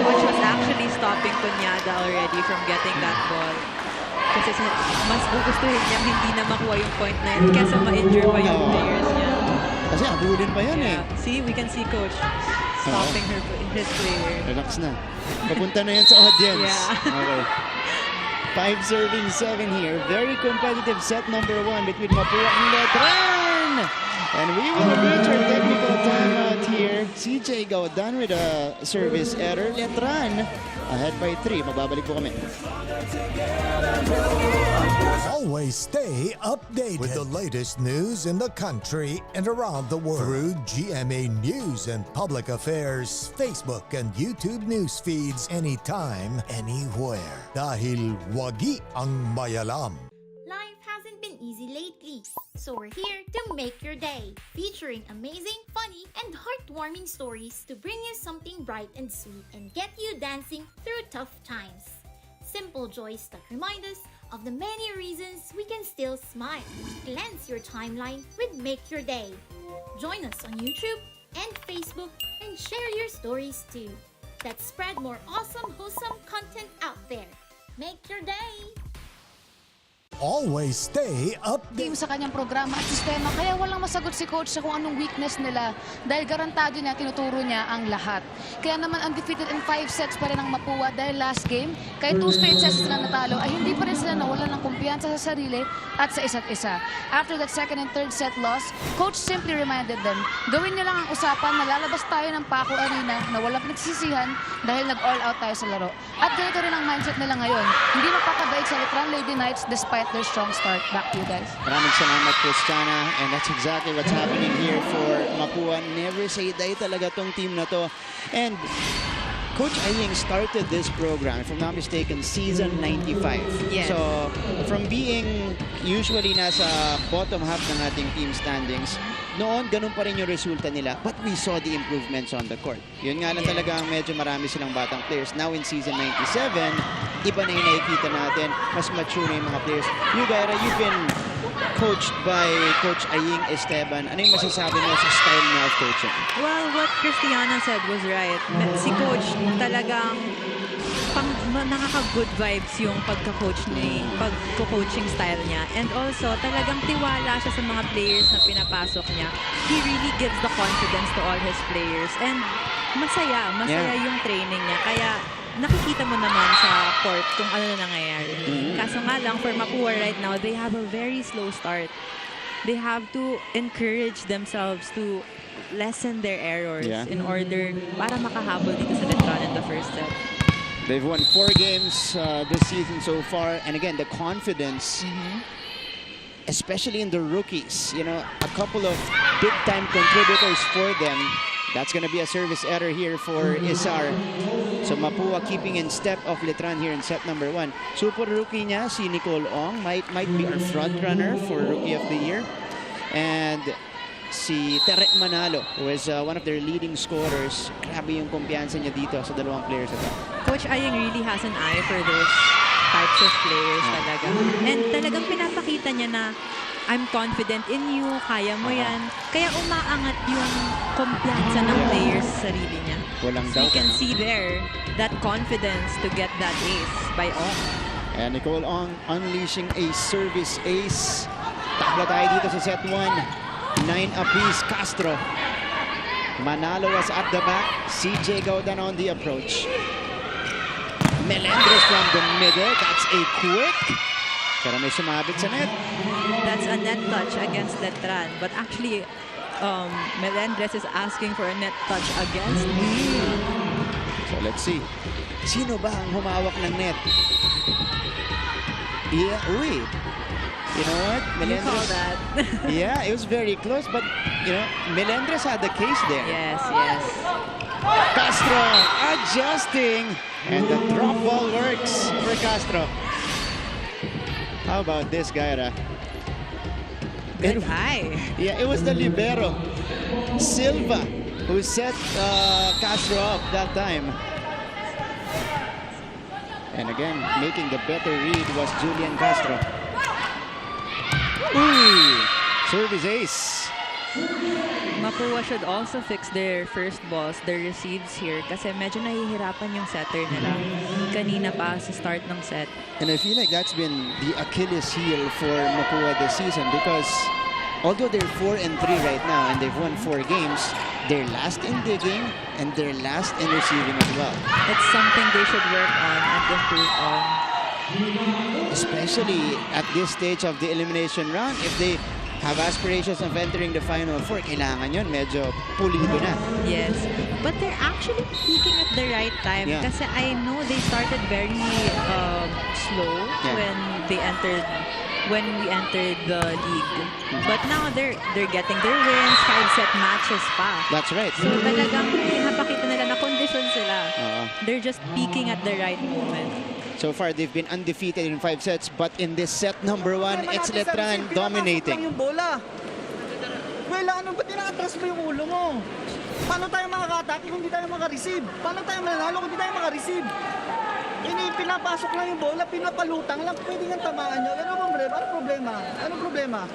Coach was actually stopping Cunyada already from getting that ball. Kasi mas gugustuhin niya hindi na makuha yung point na yun kesa ma-injure pa yung players niya. Kasi abulin pa yan eh. See, we can see Coach stopping his player. Relax na. Papunta na yan sa audience. Okay. 5-7 here. Very competitive set number 1 between Mapua and Letran. And we will reach our technical timeout here. CJ Gaudan with a service error. Letran ahead by 3. Magbabalik po kami. Always stay updated with the latest news in the country and around the world through GMA News and Public Affairs Facebook and YouTube news feeds anytime, anywhere. Dahil wagi ang mayalam. Life hasn't been easy lately, so we're here to make your day, featuring amazing, funny, and heartwarming stories to bring you something bright and sweet and get you dancing through tough times. Simple joys that remind us of the many reasons we can still smile. Cleanse your timeline with Make Your Day. Join us on YouTube and Facebook and share your stories too. Let's spread more awesome, wholesome content out there. Make your day! Always stay updated. Team sa kanyang programa at sistema, kaya walang masagot si coach sa kung anong weakness nila dahil garantado niya, tinuturo niya ang lahat. Kaya naman undefeated in 5 sets pa rin ang Mapua dahil last game, kahit 2 straight sets sila natalo, ay hindi pa rin sila nawalan ng kumpiyansa sa sarili at sa isa't isa. After that second and third set loss, coach simply reminded them, gawin niyo lang ang usapan na lalabas tayo ng Paco Arena na walang pinagsisihan dahil nag-all out tayo sa laro. At ganito rin ang mindset nila ngayon. Hindi mapapadaig sa Letran Lady Knights despite their strong start. Back to you guys. Maraming salamat, Christiana. And that's exactly what's happening here for Mapua. Never say die talaga tong team na to. And Coach Aying started this program, if I'm not mistaken, season 95. Yes. So, from being usually nasa bottom half ng ating team standings, noon, ganun pa rin yung resulta nila. But we saw the improvements on the court. Yun nga lang talaga medyo marami silang batang players. Now in season 97, iba na yung nakikita natin. Mas mature yung mga players. You, Gaira, you've been coached by Coach Aying Esteban. Ano yung masasabi mo sa style niya of coaching? Well, what Christiana said was right. Si Coach talagang nakaka-good vibes yung pagka-coaching style niya. And also, talagang tiwala siya sa mga players na pinapasok niya. He really gives the confidence to all his players. And masaya yung training niya. Kaya nakikita mo naman sa court kung ano na nangyayari. Kaso nga lang, for Mapua right now, they have a very slow start. They have to encourage themselves to lessen their errors in order para makahabol dito sa Letran in the first set. They've won 4 games this season so far. And again, the confidence, especially in the rookies, you know, a couple of big-time contributors for them. That's going to be a service error here for Isar. So Mapua keeping in step of Letran here in set number 1. Super rookie niya, si Nicole Ong, might be our front runner for Rookie of the Year. And si Terek Manalo, who is one of their leading scorers. Grabe yung kumpiyansa niya dito sa dalawang players ito. Coach Aying really has an eye for those types of players talaga. And talagang pinapakita niya na I'm confident in you, kaya mo yan. Kaya umaangat yung kumpiyansa ng players sa sarili niya. Walang So you can see there that confidence to get that ace by Ong. And Nicole Ong unleashing a service ace. Takla tayo dito sa set 1. 9 apiece. Castro. Manalo was at the back. CJ Gaudan on the approach. Melendres from the middle. That's a quick. Pero may sumabit sa net. That's a net touch against Letran. But actually, Melendres is asking for a net touch against me. So let's see. Sino ba ang humawak ng net? Yeah, uy. You know what? Melendres, you call that. Yeah, it was very close, but you know, Melendres had the case there. Yes. Castro adjusting, and the drop ball works for Castro. How about this, Gaira? Good eye. Yeah, it was the libero, Silva, who set Castro up that time. And again, making the better read was Julian Castro. Ooh! Service ace. Mapua should also fix their first balls, their receives here, kasi medyo nahihirapan yung setter nila kanina pa sa start ng set. And I feel like that's been the Achilles heel for Mapua this season because although they're 4-3 right now and they've won 4 games, they're last in digging and they're last in receiving as well. It's something they should work on and improve on. Especially at this stage of the elimination round, if they have aspirations of entering the Final Four, kailangan yun, medyo pulido na. Yes, but they're actually peaking at the right time. Yeah. Kasi I know they started very slow when we entered the league. But now they're getting their wins, 5-set matches pa. That's right. So talagang pinapakita nila na condition sila. They're just peaking at the right moment. So far, they've been undefeated in 5 sets, but in this set number 1, it's Letran dominating. Yung bola. Well, ano ba tinatras mo yung ulo mo? Paano tayo makaka-attack kung hindi tayo maka-receive? Paano tayo mananalo kung hindi tayo maka-receive? Pinapasok lang yung bola, pinapalutang lang, pwede nga tamaan nyo. Anong problema?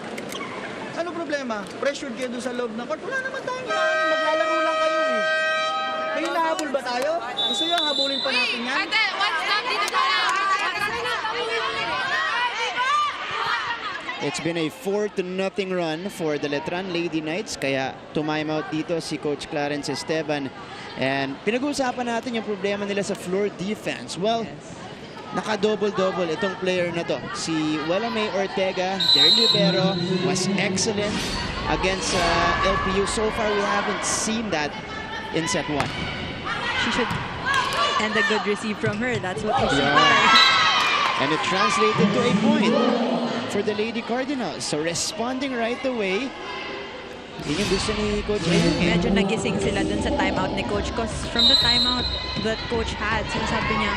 Anong problema? Pressured kayo doon sa loob ng court. Wala naman tayong maglalaro lang kayo eh. May hinahabol ba tayo? Gusto nyo habulin pa natin yan? It's been a 4-0 run for the Letran Lady Knights, kaya tumime out dito si Coach Clarence Esteban. And pinag-uusapan natin yung problema nila sa floor defense. Well, naka-double-double itong player na to. Si May Ortega, their libero, was excellent against LPU. So far, we haven't seen that in set 1. She should end a good receive from her. That's what we should And it translated to a point for the Lady Cardinals. So responding right away, yun yung gusto ni Coach Ayung. Medyo nagising sila dun sa timeout ni Coach because from the timeout that Coach had, sinasabi niya,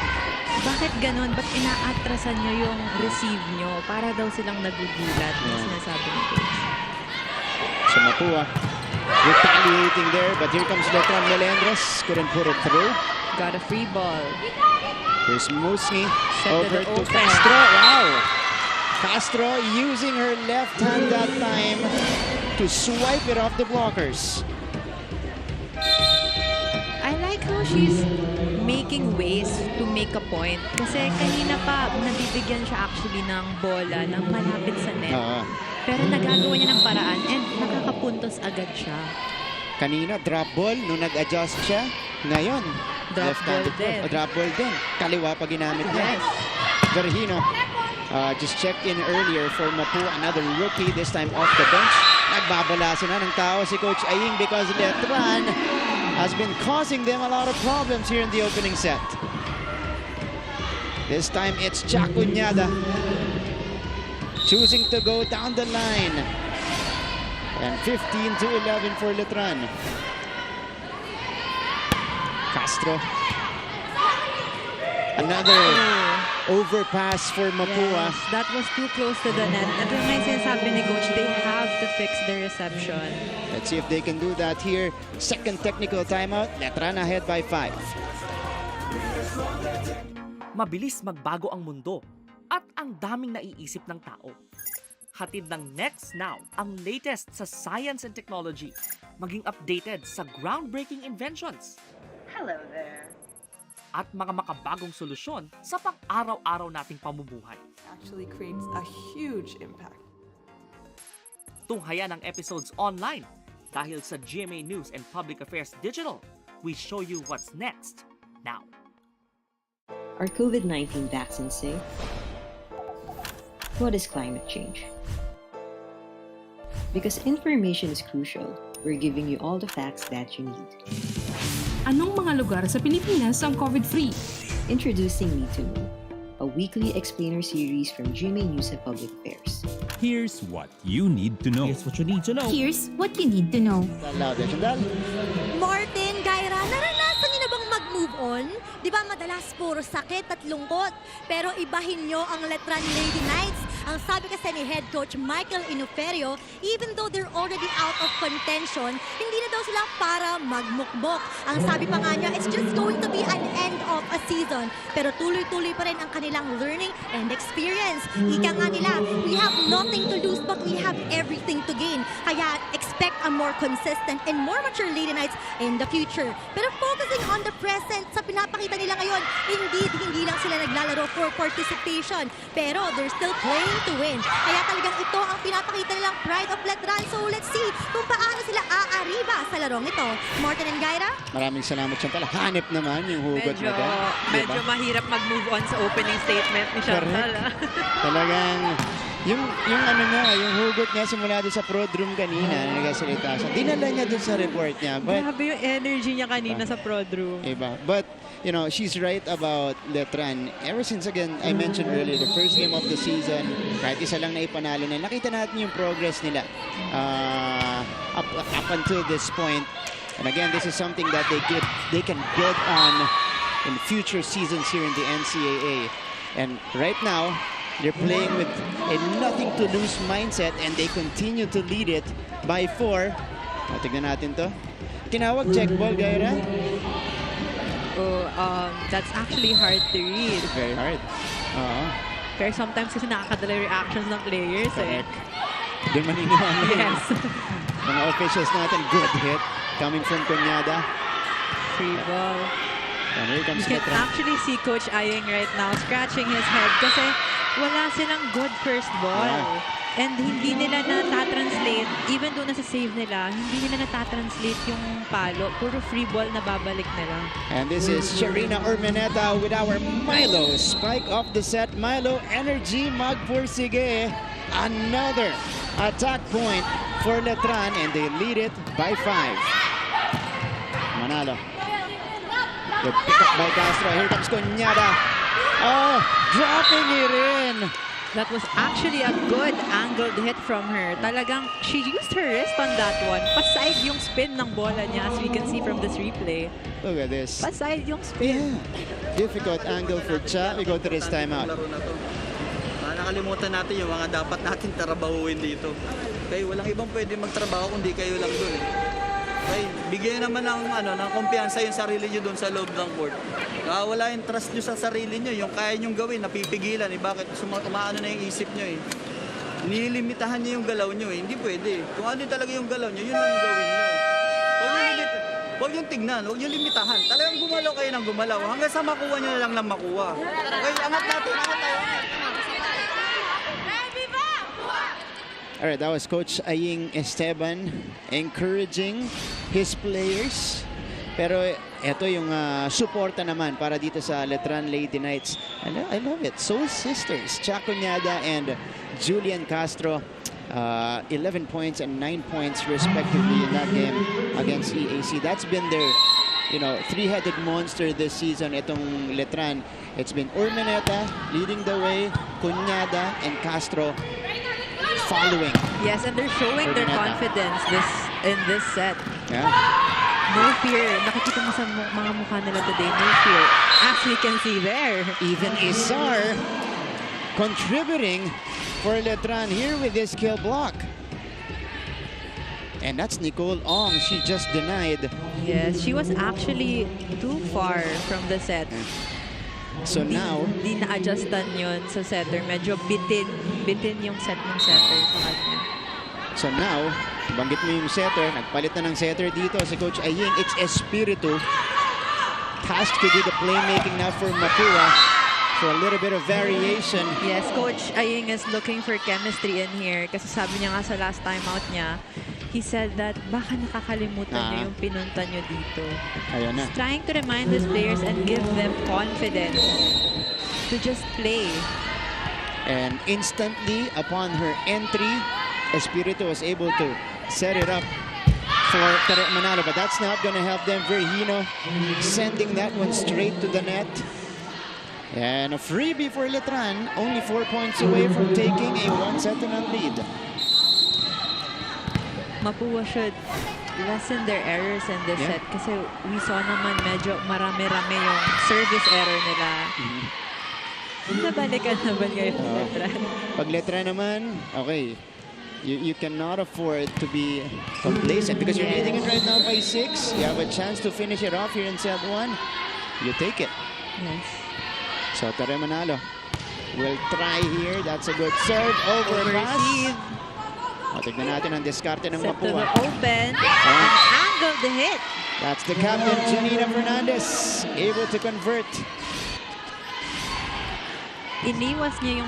bakit ganun? Ba't inaatrasan niyo yung receive niyo? Para daw silang nagugulat. Sinasabi ni Coach. So Mapua retaliating there, but here comes Letran Melendres. Couldn't put it through. Got a free ball. Here's Musni over to Castro. Wow! Castro using her left hand that time to swipe it off the blockers. I like how she's making ways to make a point. Kasi kanina pa, nabibigyan siya actually ng bola ng malapit sa net. Pero nagagawa niya ng paraan and nakakapuntos agad siya. Kanina, drop ball. Nung nag-adjust siya, ngayon, drop ball din. Kaliwa pa ginamit niya. Vergino just checked in earlier for Mapua, another rookie, this time off the bench. Nagbabalasan na ng tao si Coach Aying because Letran has been causing them a lot of problems here in the opening set. This time it's Chacunyada choosing to go down the line. And 15-11 for Letran. Castro. Another overpass for Mapua. Yes, that was too close to the net. Ito nga yung sinasabi ni Coach, they have to fix the reception. Let's see if they can do that here. Second technical timeout. Letran ahead by 5. Mabilis magbago ang mundo at ang daming naiisip ng tao. Hatid ng Next Now ang latest sa science and technology, maging updated sa groundbreaking inventions. Hello there. At mga makabagong solusyon sa pang-araw-araw nating pamumuhay. Actually creates a huge impact. Tunghayan ang episodes online dahil sa GMA News and Public Affairs Digital. We show you what's next now. Are COVID-19 vaccines safe? What is climate change? Because information is crucial, we're giving you all the facts that you need. Anong mga lugar sa Pilipinas ang COVID-free? Introducing Need to Know, a weekly explainer series from GMA News and Public Affairs. Here's what you need to know. Here's what you need to know. Here's what you need to know. Martin, Gaira, naranasan niyo na bang mag-move on? Di ba madalas puro sakit at lungkot? Pero ibahin niyo ang Letran Lady Knights Ang sabi kasi ni head coach Michael Inuferio, even though they're already out of contention, hindi na daw sila para magmukbok. Ang sabi pa nga niya, it's just going to be an end of a season. Pero tuloy-tuloy pa rin ang kanilang learning and experience. Ika nga nila, we have nothing to lose but we have everything to gain. Kaya expect a more consistent and more mature Lady Knights in the future. Pero focusing on the present, sa pinapakita nila ngayon, indeed, hindi lang sila naglalaro for participation. Pero they're still playing to win. Kaya talagang ito ang pinapakita nilang pride of Letran. So let's see kung paano sila aariba sa larong ito. Martin and Gaira? Maraming salamat siya pala. Hanip naman yung hugot na to. Medyo mahirap mag-move on sa opening statement ni Chantal. Talagang yung ano niya, yung hugot niya simula doon sa prod room kanina, nagsasalita siya. Dinala niya doon sa report niya. Grabe yung energy niya kanina sa prod room. Iba. But, you know, she's right about Letran. Ever since, again, I mentioned earlier, the first game of the season, kahit isa lang na ipanalo na, nakita natin yung progress nila up until this point. And again, this is something that they can build on in future seasons here in the NCAA. And right now, they're playing with a nothing-to-lose mindset and they continue to lead it by 4. Tignan natin to. Tinawag check ball, Gaira? Oh, that's actually hard to read. Very hard. Pero sometimes kasi nakakadala yung reactions ng players. Correct. Di maniniwala. Yes. Mga officials natin, good hit. Coming from Cunyada. Free ball. And here comes You can Letran. actually see Coach Aying right now scratching his head kasi wala silang good first ball. Yeah. And hindi nila natatranslate, even doon nasa save nila, hindi nila natatranslate yung palo. Puro free ball na babalik nila. And this is Sharina Urmeneta with our Milo. Spike off the set. Milo, energy, magpursige. Another attack point for Letran and they lead it by 5. Manalo. Good pick up by Castro. Here comes Cunyada. Oh, dropping it in. That was actually a good angled hit from her. Talagang she used her wrist on that one. Paside yung spin ng bola niya as we can see from this replay. Look at this. Paside yung spin. Yeah. Difficult angle for Cha. We go to this timeout. Nakalimutan natin yung mga dapat natin trabahuin dito. Okay, walang ibang pwede magtrabaho kundi kayo lang doon. Okay, bigyan naman ng kumpiyansa yung sarili nyo doon sa loob ng court. Wala yung trust nyo sa sarili nyo, yung kaya nyong gawin, napipigilan. Bakit umaano na yung isip nyo eh. Nililimitahan nyo yung galaw nyo eh. Hindi pwede. Kung ano talaga yung galaw nyo, yun lang yung gawin nyo. Huwag yung tignan, huwag yung limitahan. Talagang gumalaw kayo ng gumalaw. Hanggang sa makuha nyo na lang ng makuha. Okay, angat natin, angat tayo. All right, that was Coach Aying Esteban encouraging his players. Pero ito yung suporta naman para dito sa Letran Lady Knights. I love it. Soul Sisters, Cha Cunyada and Julian Castro. 11 points and 9 points respectively in that game against EAC. That's been their, three-headed monster this season. Itong Letran. It's been Urmeneta leading the way, Cunyada and Castro following. Yes, and they're showing their confidence in this set. Yeah. No fear. Nakikita mo sa mga mukha nila today, no fear. As we can see there. Even Isar contributing for Letran here with this kill block. And that's Nicole Ong. She just denied. Yes, she was actually too far from the set. So now, hindi na-adjustan yun sa setter. Medyo bitin yung set ng setter sa kanya. So now, banggit mo yung setter. Nagpalit na ng setter dito si Coach Aying. It's Espiritu. Tasked to do the playmaking now for Mapua. For a little bit of variation. Yes, Coach Aying is looking for chemistry in here. Kasi sabi niya nga sa last time out niya, he said that baka nakakalimutan niyo yung pinunta niyo dito. Ayun na. He's trying to remind his players and give them confidence to just play. And instantly, upon her entry, Espiritu was able to set it up for Manalo. But that's not going to help them. Virgino sending that one straight to the net. And a freebie for Letran. Only 4 points away from taking a 1-set lead. Mapua should lessen their errors in this set kasi we saw naman medyo marami-rami yung service error nila. Nabalikan naman ngayon Letran. Pag Letran naman, okay. You cannot afford to be complacent because you're leading it right now by 6. You have a chance to finish it off here in set 1. You take it. Yes. So Tere Manalo will try here. That's a good serve. Over pass. O, tignan natin ang diskarte ng Set to Mapua. the open. And angle the hit. That's the captain, Janina Fernandez, able to convert. Iniwas niya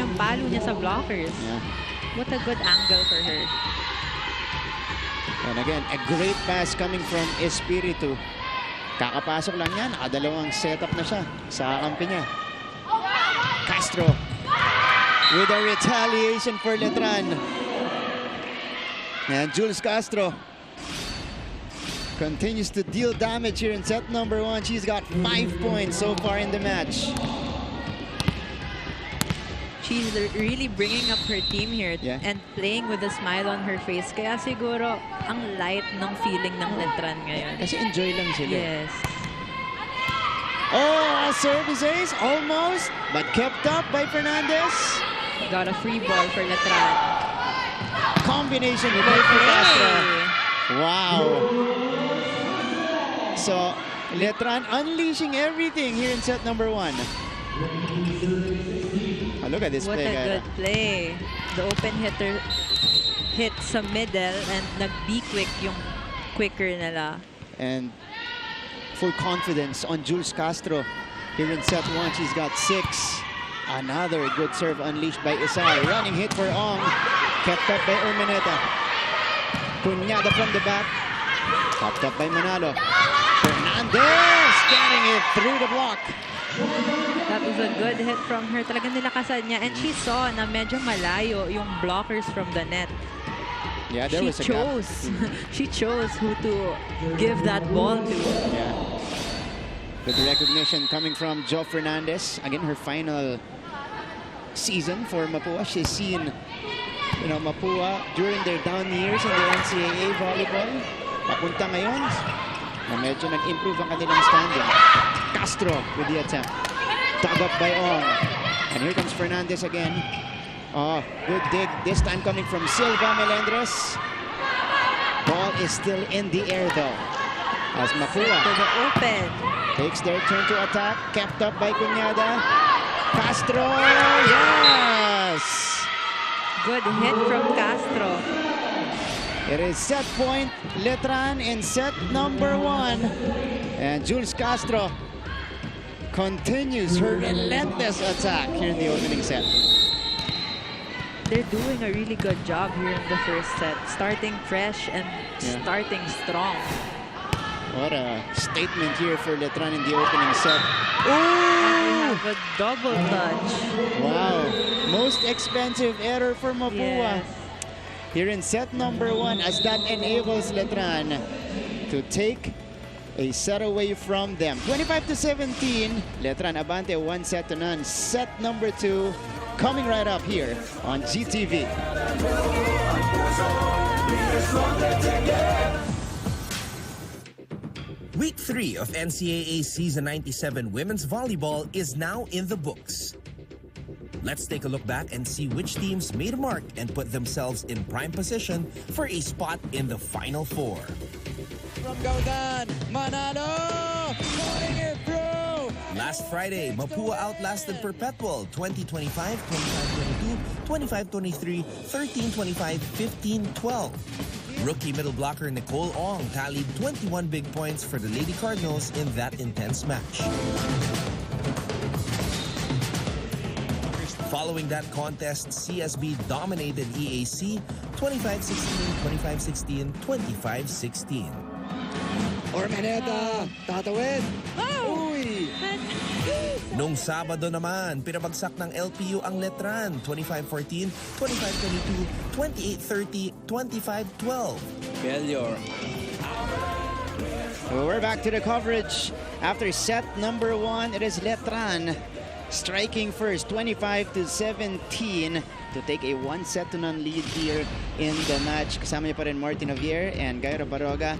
yung palo niya sa blockers. Yeah. What a good angle for her. And again, a great pass coming from Espiritu. Kakapasok lang yan. Nakadalawang setup na siya sa kampi niya. Castro with a retaliation for Letran. And Jules Castro continues to deal damage here in set number 1. She's got 5 points so far in the match. She's really bringing up her team here and playing with a smile on her face. Kaya siguro, ang light ng feeling ng Letran ngayon. Kasi enjoy lang sila. Yes. Oh, a service ace, almost, but kept up by Fernandez. Got a free ball for Letran. Combination play for Castro. Wow. So, Letran unleashing everything here in set number 1. Oh, look at this What play, a good play. The open hitter hit sa middle and nag-be quick yung quicker nila. And full confidence on Jules Castro here in set 1. She's got 6. Another good serve unleashed by Isai. Running hit for Ong. Kept up by Urmeneta. Cunyada from the back. Popped up by Manalo. Fernandez getting it through the block. That was a good hit from her. Talagang nilakasan niya. And she saw na medyo malayo yung blockers from the net. Yeah, there was a gap. She chose who to give that ball to. Yeah. Good recognition coming from Jo Fernandez. Again, her final season for Mapua. She's seen, Mapua during their down years in the NCAA volleyball. Papunta ngayon na medyo nag-improve ang kanilang standing. Castro with the attempt. Dug up by Ong. And here comes Fernandez again. Oh, good dig. This time coming from Silva Melendres. Ball is still in the air though. As Mapua to the open. Takes their turn to attack. Kept up by Cunyada. Castro. Yes! Good hit from Castro. It is set point. Letran in set number 1. And Jules Castro continues her relentless attack here in the opening set. They're doing a really good job here in the first set. Starting fresh and starting strong. What a statement here for Letran in the opening set. Ooh! A double touch. Wow. Most expensive error for Mapua. Yes. Here in set number 1 as that enables Letran to take a set away from them. 25-17. Letran abante 1-0. Set number 2 coming right up here on GTV. Week 3 of NCAA Season 97 Women's Volleyball is now in the books. Let's take a look back and see which teams made a mark and put themselves in prime position for a spot in the Final Four. From Gaudan, Manalo, putting it through. Last Friday, Mapua outlasted Perpetual 20-25, 25-22, 25-23, 13-25, 15-12. Rookie middle blocker Nicole Ong tallied 21 big points for the Lady Cardinals in that intense match. Following that contest, CSB dominated EAC 25-16, 25-16, 25-16. Urmeneta, tatawid. Uy! Nung Sabado naman, pinabagsak ng LPU ang Letran 25-14, 25-22, 28-30, 25-12. Failure. Well, we're back to the coverage. After set number 1, it is Letran striking first, 25-17 to take a 1-0 lead here in the match. Kasama niya pa rin Martin Javier and Gaira Baroga.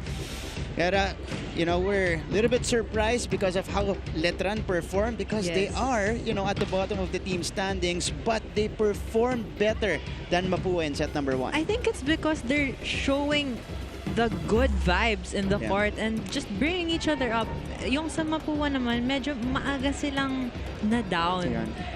Pero, you know, we're a little bit surprised because of how Letran performed because they are, you know, at the bottom of the team standings, but they performed better than Mapua in set number 1. I think it's because they're showing the good vibes in the court and just bringing each other up. Yung sa Mapua naman, medyo maaga silang na-down.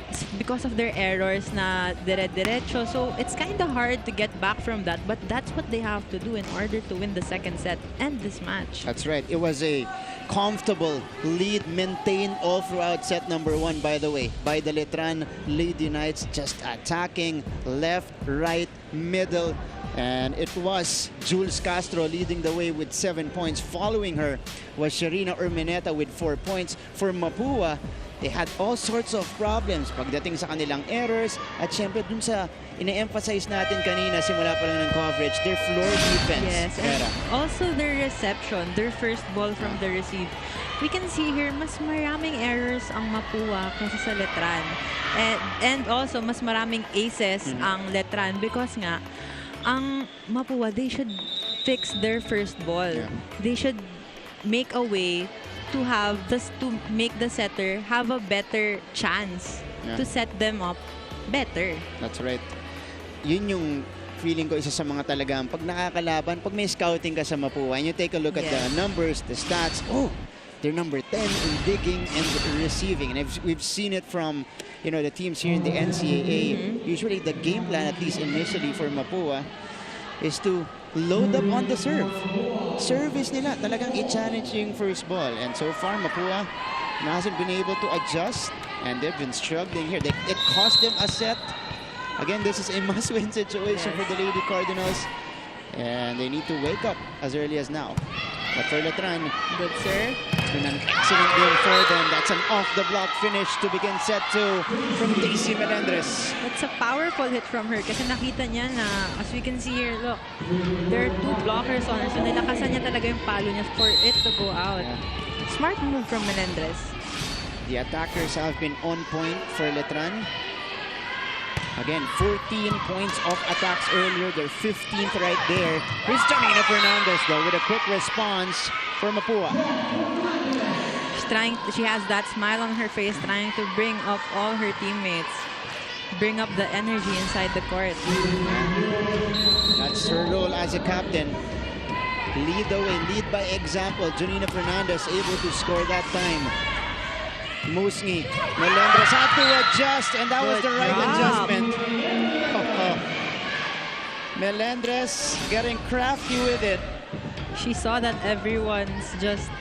It's because of their errors na dire-diretso. So it's kind of hard to get back from that, but that's what they have to do in order to win the second set and this match. That's right. It was a comfortable lead maintained all throughout set number 1, by the way, by the Letran Lady Knights, just attacking left, right, middle. And it was Jules Castro leading the way with 7 points. Following her was Sharina Urmeneta with 4 points. For Mapua, they had all sorts of problems pagdating sa kanilang errors. At syempre dun sa ina-emphasize natin kanina simula pa lang ng coverage, their floor defense. Yes, and also their reception, their first ball from the receive. We can see here, mas maraming errors ang Mapua kaysa sa Letran. And also, mas maraming aces ang Letran because nga, ang Mapua, they should fix their first ball. They should make a way to have this, to make the setter have a better chance to set them up better. That's right. Yun yung feeling ko isa sa mga talagang pag nakakalaban, pag may scouting ka sa Mapua, and you take a look at the numbers, the stats, they're number 10 in digging and receiving. And we've seen it from, you know, the teams here in the NCAA. Usually the game plan, at least initially for Mapua, is to load up on the serve. Service nila, talagang i-challenge yung first ball. And so far, Mapua hasn't been able to adjust, and they've been struggling here. It cost them a set. Again, this is a must-win situation for the Lady Cardinals, and they need to wake up as early as now. But for Letran, good serve. It's been an excellent game for them. That's an off-the-block finish to begin set 2 from Daisy Melendres. It's a powerful hit from her kasi nakita niya na, as we can see here, look, there are 2 blockers on her. So nilakasan niya talaga yung palo niya for it to go out. Smart move from Melendres. The attackers have been on point for Letran. Again, 14 points of attacks earlier. They're 15th right there. Here's Janina Fernandez, though, with a quick response for Mapua. She has that smile on her face, trying to bring up all her teammates. Bring up the energy inside the court. That's her role as a captain. Lead the way, lead by example. Janina Fernandez able to score that time. Musngi, Melendres had to adjust, and that was the right adjustment. Melendres getting crafty with it. She saw that everyone's just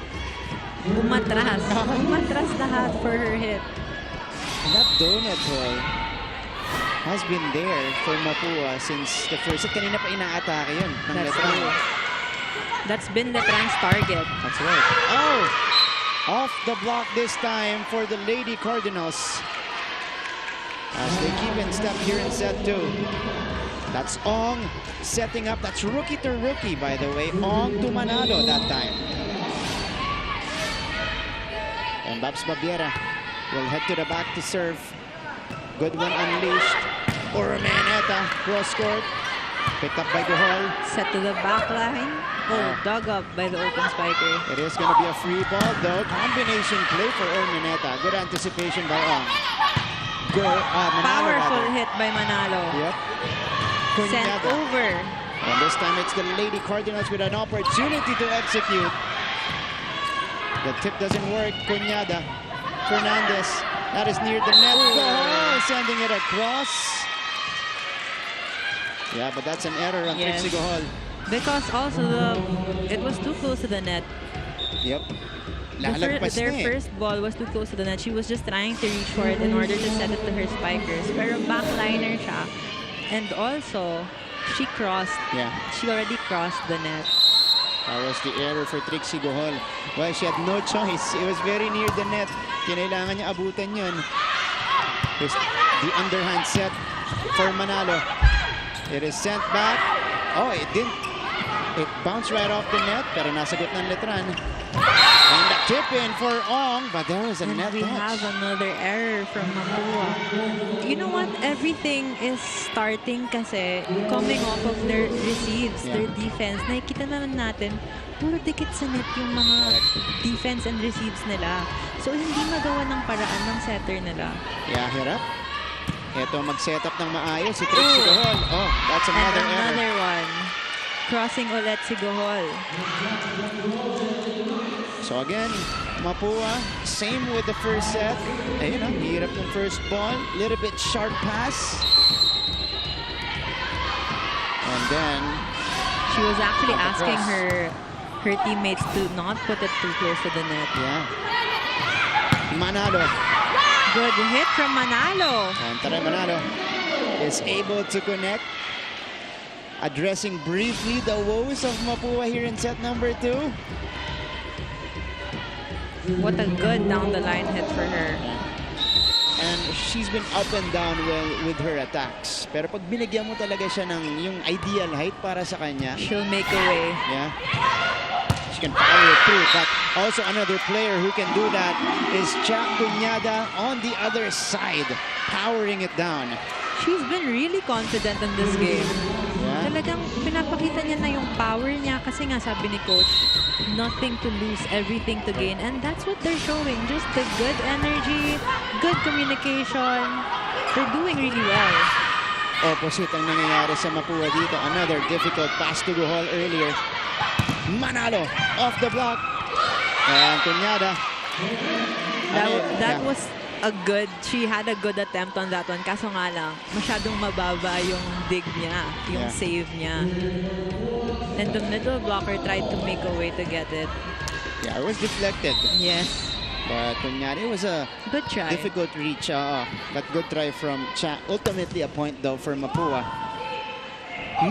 umatras. Umatras lahat for her hit. And that donut toy has been there for Mapua since the first set. Kanina pa inaatake yun ng Letran. That's been Letran's target. That's right. Oh! Off the block this time for the Lady Cardinals. As they keep in step here in set 2. That's Ong setting up. That's rookie to rookie, by the way. Ong to Manalo that time. And Babs Babiera will head to the back to serve. Good one unleashed. Urmeneta cross court. Picked up by Guhol. Set to the back line. Dug up by the open spiker. It is going to be a free ball, though. Combination play for Urmeneta. Good anticipation by Ong. Manalo, powerful hit by Manalo. Yep. Sent over. And this time it's the Lady Cardinals with an opportunity to execute. The tip doesn't work. Cuñada. Fernandez. That is near the net. Sending it across. Yeah, but that's an error on Trixie Guhol. Because also it was too close to the net. Yep. Their first ball was too close to the net. She was just trying to reach for it in order to set it to her spikers. Pero backliner siya. And also, she crossed. Yeah. She already crossed the net. That was the error for Trixie Guhol. Well, she had no choice. It was very near the net. Kinailangan niya abutan yun. Here's the underhand set for Manalo. It is sent back. Oh, it didn't. It bounced right off the net, pero nasagot ng Letran. And the tip in for Ong, but there was a net we touch. Have another error from Mapua. You know what? Everything is starting kasi coming off of their receives, their defense. Nakikita naman natin, puro dikit sa net yung mga defense and receives nila. So, hindi magawa ng paraan ng setter nila. Yeah, hirap. Ito mag-set up ng maayos si Trixie Gohol. Oh, that's another error. Another one. Crossing ulit si Gohol. So again, Mapua, same with the first set. Ayun na, hirap ng first ball. Little bit sharp pass. And then... She was actually asking her teammates to not put it too close to the net. Yeah. Manalo. Good hit from Manalo. And Taray Manalo is able to connect. Addressing briefly the woes of Mapua here in set number 2. What a good down-the-line hit for her. And she's been up and down well with her attacks. Pero pag binigyan mo talaga siya ng yung ideal height para sa kanya, she'll make a way. Yeah. She can power it through. But also another player who can do that is Jack Cuñada on the other side, powering it down. She's been really confident in this game. Yeah. Talagang pinapakita niya na yung power niya kasi nga sabi ni Coach, nothing to lose, everything to gain. And that's what they're showing. Just the good energy, good communication. They're doing really well. Opposite ang nangyayari sa Mapua dito. Another difficult pass to Gohol earlier. Manalo off the block. And Cuñada. That was a good, she had a good attempt on that one. Kaso nga lang, masyadong mababa yung dig niya, yung save niya. And the middle blocker tried to make a way to get it. Yeah, it was deflected. Yes. But Cuñada, it was a good try. Difficult reach. But good try from Cha. Ultimately a point though for Mapua.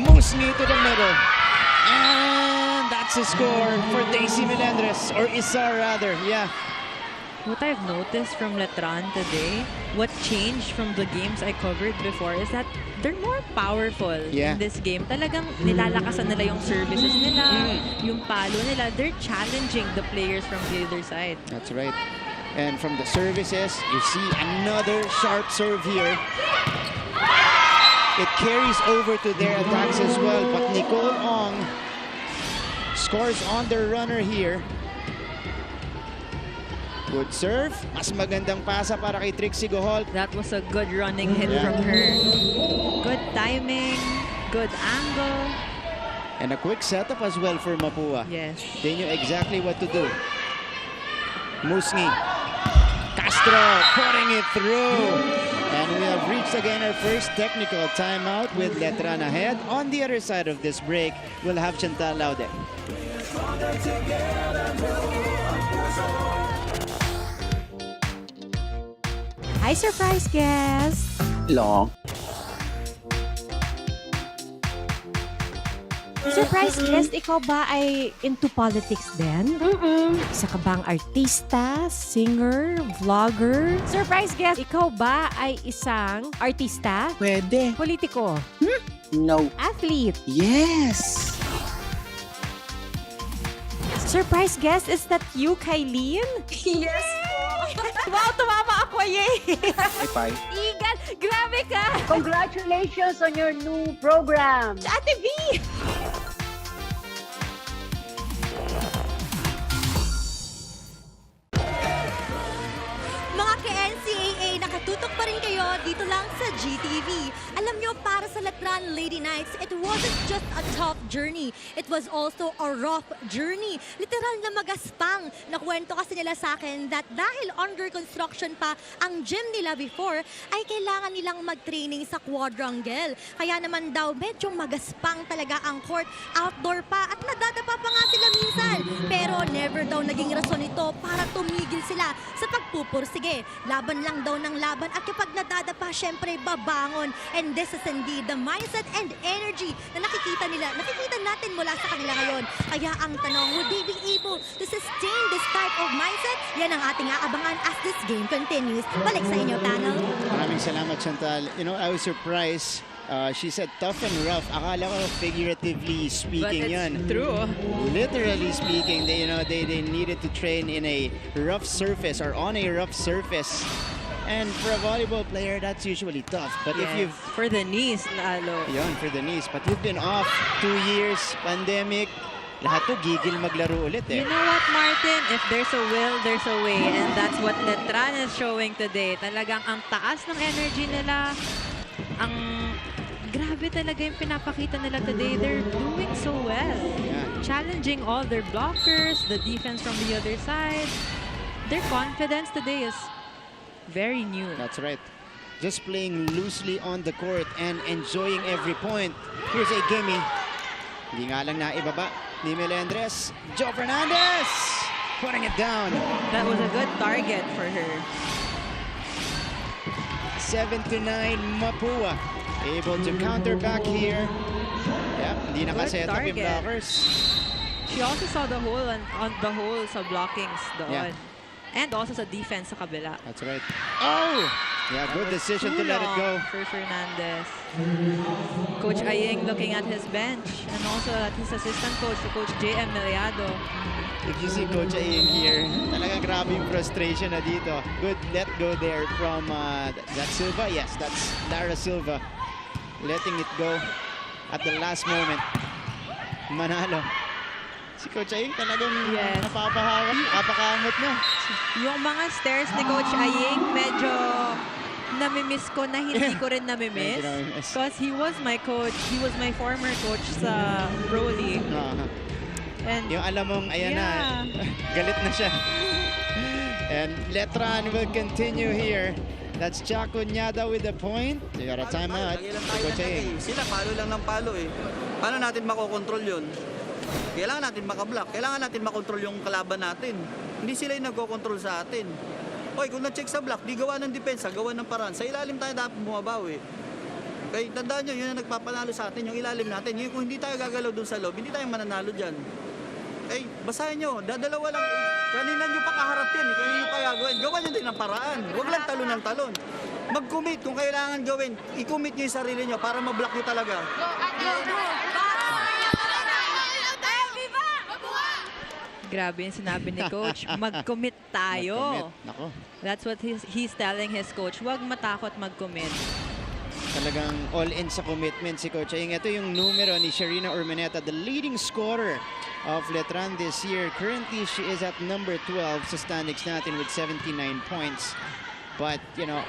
Musni to the middle. And that's a score for Daisy Melendres, or Isar rather, yeah. What I've noticed from Letran today, what changed from the games I covered before is that they're more powerful in this game. Talagang nilalakasan nila yung services nila, yung palo nila. They're challenging the players from the other side. That's right. And from the services, you see another sharp serve here. It carries over to their attacks as well. But Nicole Ong scores on the runner here. Good serve. Mas magandang pasa para kay Trixie Gohol. That was a good running hit from her. Good timing, good angle. And a quick setup as well for Mapua. Yes. They knew exactly what to do. Musni. Castro putting it through. And we have reached again our first technical timeout with Letran ahead. On the other side of this break, we'll have Chantal Laude. Hi, surprise guest! Long. Surprise guest, ikaw ba ay into politics din? Isa ka bang artista, singer, vlogger? Surprise guest, ikaw ba ay isang artista? Pwede. Politiko? No. Athlete? Yes! Surprise guest, is that you, Kylene? Yes Wow, tumama ako, yay! Bye. Igan, grabe ka! Congratulations on your new program! Ate V! Mga ka-NCAA, nakatutok pa rin kayo dito lang sa GTV. Alam nyo, para sa Letran Lady Knights, it wasn't just a tough journey. It was also a rough journey. Literal na magaspang. Nakwento kasi nila sa akin that dahil under construction pa ang gym nila before, ay kailangan nilang mag-training sa quadrangle. Kaya naman daw, medyo magaspang talaga ang court. Outdoor pa at nadadapa pa nga sila minsan. Pero never daw naging rason ito para tumigil sila sa pagpupursige. Laban lang daw ng laban at kapag nadadapa, syempre babangon. And this is indeed the mindset and energy na nakikita natin mula sa kanila ngayon. Kaya ang tanong, would they be able to sustain this type of mindset? Yan ang ating aabangan as this game continues. Balik sa inyo, panel. Maraming salamat, Chantal. You know, I was surprised. She said tough and rough. Akala ko figuratively speaking yan. But it's true. Literally speaking, they needed to train in a rough surface or on a rough surface. And for a volleyball player, that's usually tough. But if you've... For the knees, lalo. Yun, for the knees. But you've been off 2 years, pandemic. lahat to gigil maglaro ulit eh. You know what, Martin? If there's a will, there's a way. And that's what Letran is showing today. Talagang ang taas ng energy nila. Ang grabe talaga yung pinapakita nila today. They're doing so well. Yeah. Challenging all their blockers, the defense from the other side. Their confidence today is very new. That's right. Just playing loosely on the court and enjoying every point. Here's a gimme. Hindi nga lang naibaba ni Melendres. Joe Fernandez putting it down. That was a good target for her. 7-9 Mapua. Able to counter back here. Yep, hindi nakaset up yung blockers. She also saw the hole on the hole sa blockings doon. Yeah. And also sa defense sa kabila. That's right. Oh! Yeah, good decision to let it go. For Fernandez. Coach Aying looking at his bench and also at his assistant coach, Coach J.M. Meliado. If you see Coach Aying here, talagang grabe yung frustration na dito. Good let go there from that Silva. Yes, that's Lara Silva. Letting it go at the last moment. Manalo. Si Coach Aying talagang napapahawak, napakamot na. Yung mga stairs ni Coach Aying, medyo namimiss ko na hindi ko rin namimiss. Because he was my coach. He was my former coach sa Pro League. And yung alam mong, ayan na, galit na siya. And Letran will continue here. That's Chaco Nyada with the point. They got a timeout. Coach Aying. Sila palo lang ng palo eh. Paano natin makokontrol yun? Kailangan natin makablock. Kailangan natin makontrol yung kalaban natin. Hindi sila yung nagkocontrol sa atin. Oy, kung na-check sa block, di gawa ng depensa, gawa ng paraan. Sa ilalim tayo dapat bumabawi. Kaya tandaan nyo, yun ang nagpapanalo sa atin, yung ilalim natin. Yung, kung hindi tayo gagalaw dun sa loob, hindi tayo mananalo dyan. Eh, basahin nyo, dadalawa lang. Kanina nyo pa kaharap yan, kanina nyo pa gagawin. Gawa nyo din ang paraan. Huwag lang talon ng talon. Mag-commit kung kailangan gawin. I-commit nyo yung sarili nyo para ma-block nyo talaga. grabe yung sinabi ni Coach. Mag-commit tayo. Nako. That's what he's telling his coach. Huwag matakot mag-commit. Talagang all-in sa commitment si Coach Aying. Ito yung numero ni Sharina Urmeneta, the leading scorer of Letran this year. Currently, she is at number 12 sa standings natin with 79 points. But, you know,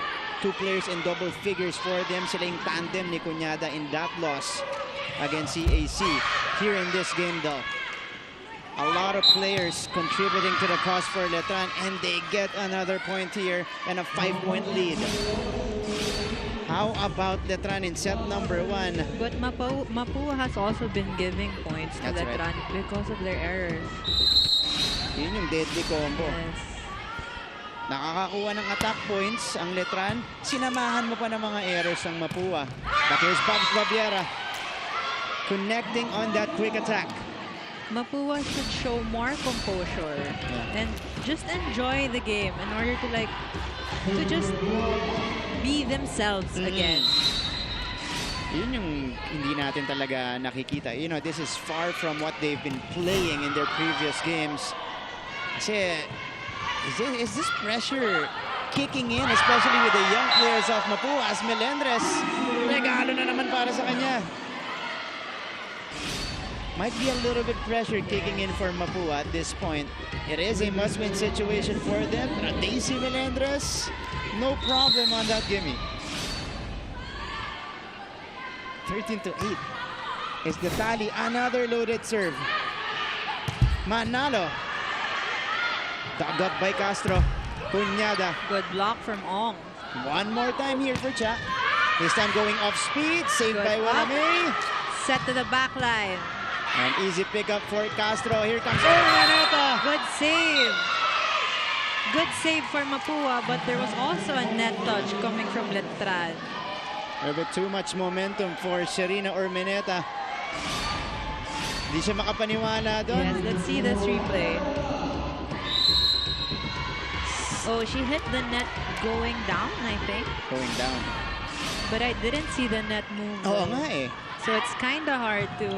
two players in double figures for them. Sila yung tandem ni Cuñada in that loss against CAC. Here in this game, though, a lot of players contributing to the cause for Letran, and they get another point here and a 5-point lead. How about Letran in set number 1? But Mapua has also been giving points to Letran because of their errors. Yun yung deadly combo. Yes. Nakakakuha ng attack points ang Letran. Sinamahan mo pa ng mga errors ang Mapua. But here's Babs Baviera connecting on that quick attack. Mapua should show more composure and just enjoy the game in order to to just be themselves again. Yun yung hindi natin talaga nakikita. You know, this is far from what they've been playing in their previous games. Kasi is this pressure kicking in, especially with the young players of Mapua, as Melendres regalo na naman para sa kanya. Might be a little bit pressure kicking in for Mapua at this point. It is a must-win situation for them. Daisy Melendres, no problem on that gimme. 13-8 is the tally. Another loaded serve. Manalo. Dug up by Castro. Cuñada. Good block from Ong. One more time here for Cha. This time going off speed. Saved by Walamay. Set to the back line. An easy pickup for Castro. Here comes Urmeneta. Good save. Good save for Mapua, but there was also a net touch coming from Letran. A bit too much momentum for Sharina Urmeneta. Hindi siya makapaniwala doon. Yes, let's see this replay. Oh, she hit the net going down, I think. Going down. But I didn't see the net move. Oo nga eh. So it's kind of hard to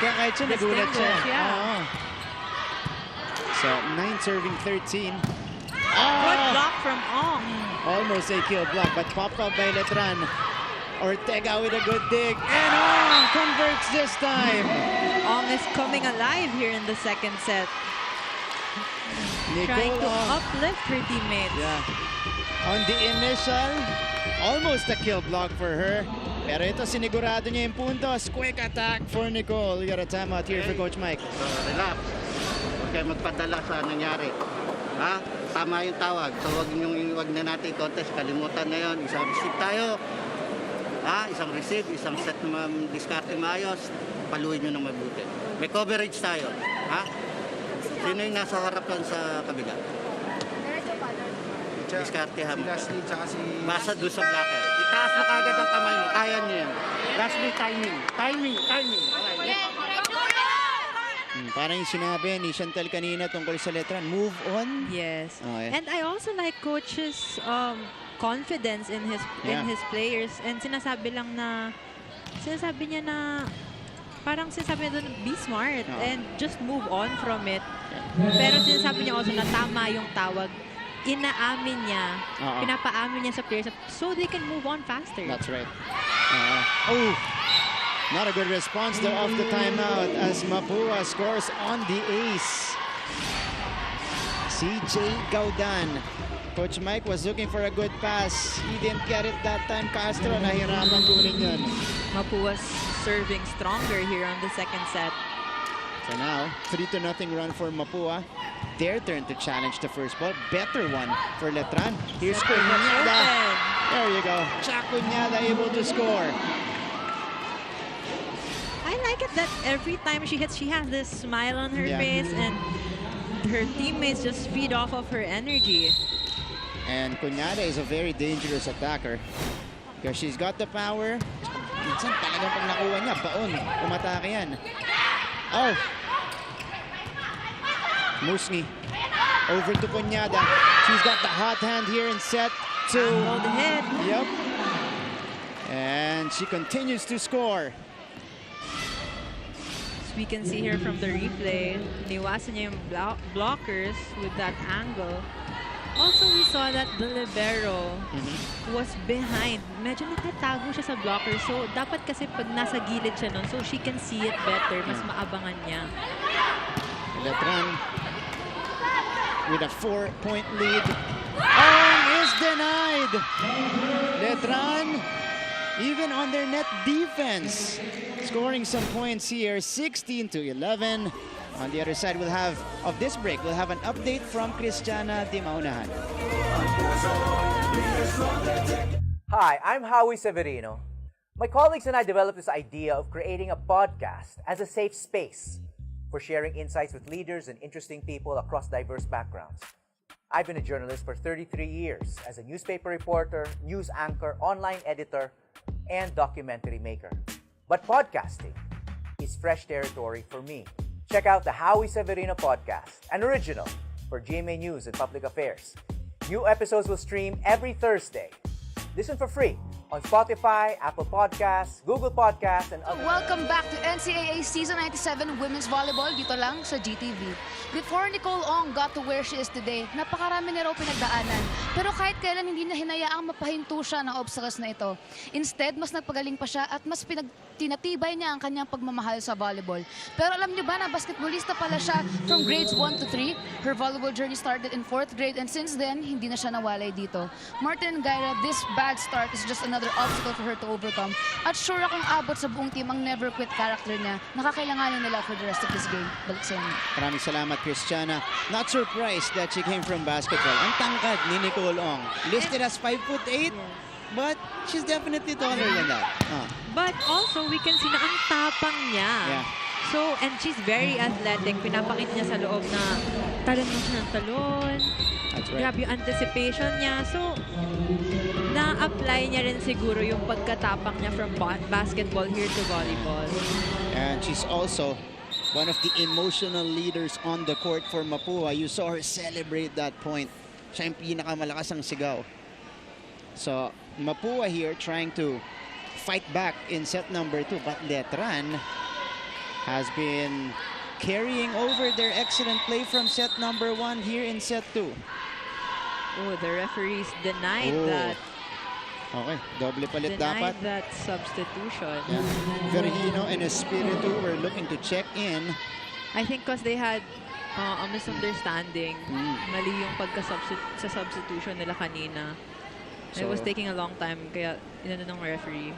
kaya kahit siya nagulat siya. Yeah. So, 9 serving 13. Good block from Ong. Almost a kill block, but popped up by Letran. Ortega with a good dig. And Ong converts this time. Ong is coming alive here in the second set. Trying to uplift her teammates. Yeah. On the initial, almost a kill block for her. Pero ito, sinigurado niya yung puntos. Quick attack for Nicole. We got a timeout here for Coach Mike. So, relax. Huwag kayo magpadala sa nangyari. Ha? Tama yung tawag. So, wag na natin contest. Kalimutan na yun. Isang receive tayo. Ha? Isang receive, isang set na diskarte maayos. Paluin nyo ng mabuti. May coverage tayo. Ha? Sino yung nasa harapan sa kabila? Diskartehan mo. Basa doon sa blocker. Itaas na kagad ang kamay mo. Kaya niyo yan. Lastly, timing. Timing. Parang yung sinabi ni Chantel kanina tungkol sa Letran. Move on. Yes. Okay. And I also like Coach's confidence in his players. And sinasabi niya na parang sinasabi niya doon, be smart and just move on from it. Pero sinasabi niya also na tama yung tawag. Inaamin niya, pinapaamin niya sa players so they can move on faster. That's right. Not a good response though off the timeout as Mapua scores on the ace. CJ Gaudan. Coach Mike was looking for a good pass. He didn't get it that time. Castro nahirapan kunin yun. Mapua's serving stronger here on the second set. So now, 3-0 run for Mapua. Their turn to challenge the first ball. Better one for Letran. Here's Cunyada. There you go. Cunyada able to score. I like it that every time she hits, she has this smile on her face and her teammates just feed off of her energy. And Cunyada is a very dangerous attacker because she's got the power. Minsan talagang pag nakuha niya, baon. Umatake yan. Oh! Musni over to Cunyada. She's got the hot hand here in set 2. Hold the head. Yep. And she continues to score. As we can see here from the replay, niwasan niya yung blockers with that angle. Also, we saw that the libero was behind. Medyo nakatago siya sa blocker. So, dapat kasi pag nasa gilid siya nun, so she can see it better. Mas maabangan niya. Letran with a 4-point lead. Is denied. Letran, even on their net defense, scoring some points here. 16-11. On the other side, we'll have, of this break, we'll have an update from Christiana Di Maunahan. Hi, I'm Howie Severino. My colleagues and I developed this idea of creating a podcast as a safe space for sharing insights with leaders and interesting people across diverse backgrounds. I've been a journalist for 33 years as a newspaper reporter, news anchor, online editor, and documentary maker. But podcasting is fresh territory for me. Check out the Howie Severino podcast, an original for GMA News and Public Affairs. New episodes will stream every Thursday. Listen for free on Spotify, Apple Podcasts, Google Podcasts, and others. Welcome back to NCAA Season 97 Women's Volleyball dito lang sa GTV. Before Nicole Ong got to where she is today, napakarami na raw pinagdaanan. Pero kahit kailan hindi na hinayaang mapahinto siya ng obstacles na ito. Instead, mas nagpagaling pa siya at mas tinatibay niya ang kanyang pagmamahal sa volleyball. Pero alam niyo ba na basketballista pala siya from grades 1 to 3? Her volleyball journey started in 4th grade and since then, hindi na siya nawalay dito. Martin and Gaira, this bad start is just another obstacle for her to overcome. At sure akong abot sa buong team ang never quit character niya. Nakakailanganin nila for the rest of this game. Balik sa inyo. Maraming salamat, Christiana. Not surprised that she came from basketball. Ang tangkad ni Nicole Ong. Listed as 5'8", but she's definitely taller than that. But also, we can see na ang tapang niya. Yeah. So, and she's very athletic. Pinapakita niya sa loob na talon mo siya ng talon. That's right. Grabe yung anticipation niya. So, na-apply niya rin siguro yung pagkatapang niya from basketball here to volleyball. And she's also one of the emotional leaders on the court for Mapua. You saw her celebrate that point. Siya yung pinakamalakas ang sigaw. So, Mapua here trying to fight back in set number 2. But Letran has been carrying over their excellent play from set number 1 here in set 2. Oh, the referees denied that. Okay, doble palit Denied dapat. that substitution. Yeah. Verhino and Espiritu were looking to check in. I think because they had a misunderstanding. Mali yung sa substitution nila kanina. It was taking a long time, kaya inano ng referee.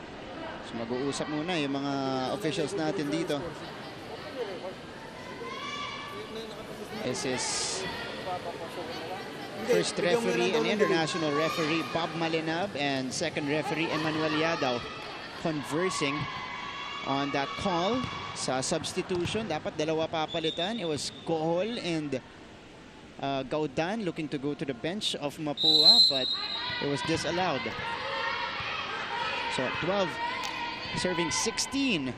So mag-uusap muna yung mga officials natin dito. This is first referee and international referee Bob Malinab and second referee Emmanuel Yadaw conversing on that call sa substitution. Dapat dalawa papalitan. It was Kohol and Gaudan looking to go to the bench of Mapua, but it was disallowed. So 12 serving 16.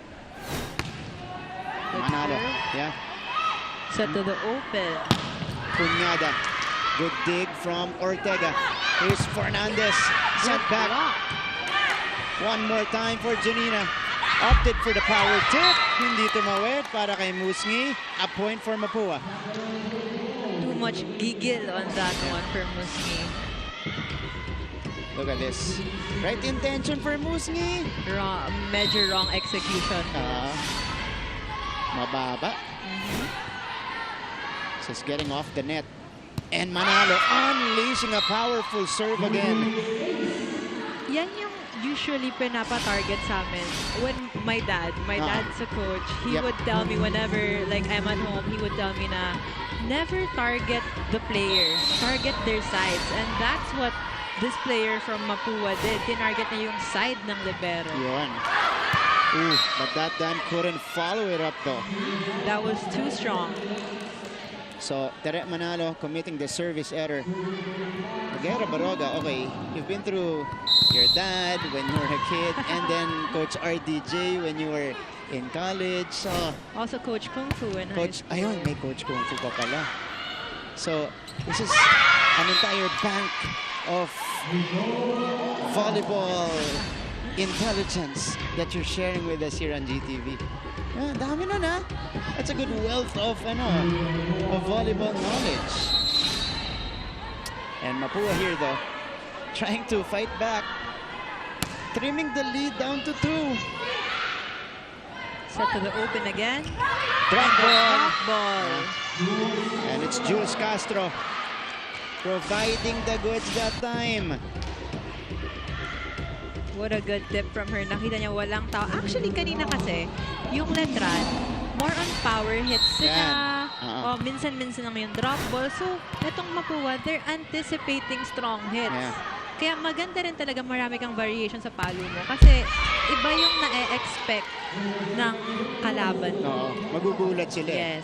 Manalo. Yeah. Set to the open. Punyada. Good dig from Ortega. Here's Fernandez. Set back. One more time for Janina. Opted for the power tip. Hindi tumawid para kay Musngi. A point for Mapua. Too much gigil on that one for Musngi. Look at this. Right intention for Musngi. Wrong, medyo wrong execution. Mababa. This is getting off the net. And Manalo unleashing a powerful serve again. Yan yung usually pinapa-target sa amin. When my dad's a coach, he would tell me whenever like I'm at home, he would tell me na never target the players, target their sides. And that's what this player from Mapua did. Tinarget niya yung side ng libero. Yun. Ooh, but that time couldn't follow it up though. That was too strong. So, Tere Manalo committing the service error. Guerra Baroga, okay, you've been through your dad when you were a kid and then Coach RDJ when you were in college. So, also Coach Kung Fu in high school. Ayun, may Coach Kung Fu pa pala. So, this is an entire bank of volleyball intelligence that you're sharing with us here on GTV. Dami nun, ha? That's a good wealth of volleyball knowledge. And Mapua here though, trying to fight back, trimming the lead down to 2. Set to the open again. Drop ball. And it's Jules Castro providing the goods that time. What a good tip from her. Nakita niya walang tao. Actually, kanina kasi, yung Letran, more on power hits sila. Minsan-minsan lang yung drop ball. So, itong Mapua, they're anticipating strong hits. Kaya maganda rin talaga marami kang variation sa palo mo. Kasi, iba yung na-expect ng kalaban mo. Magugulat sila. Yes.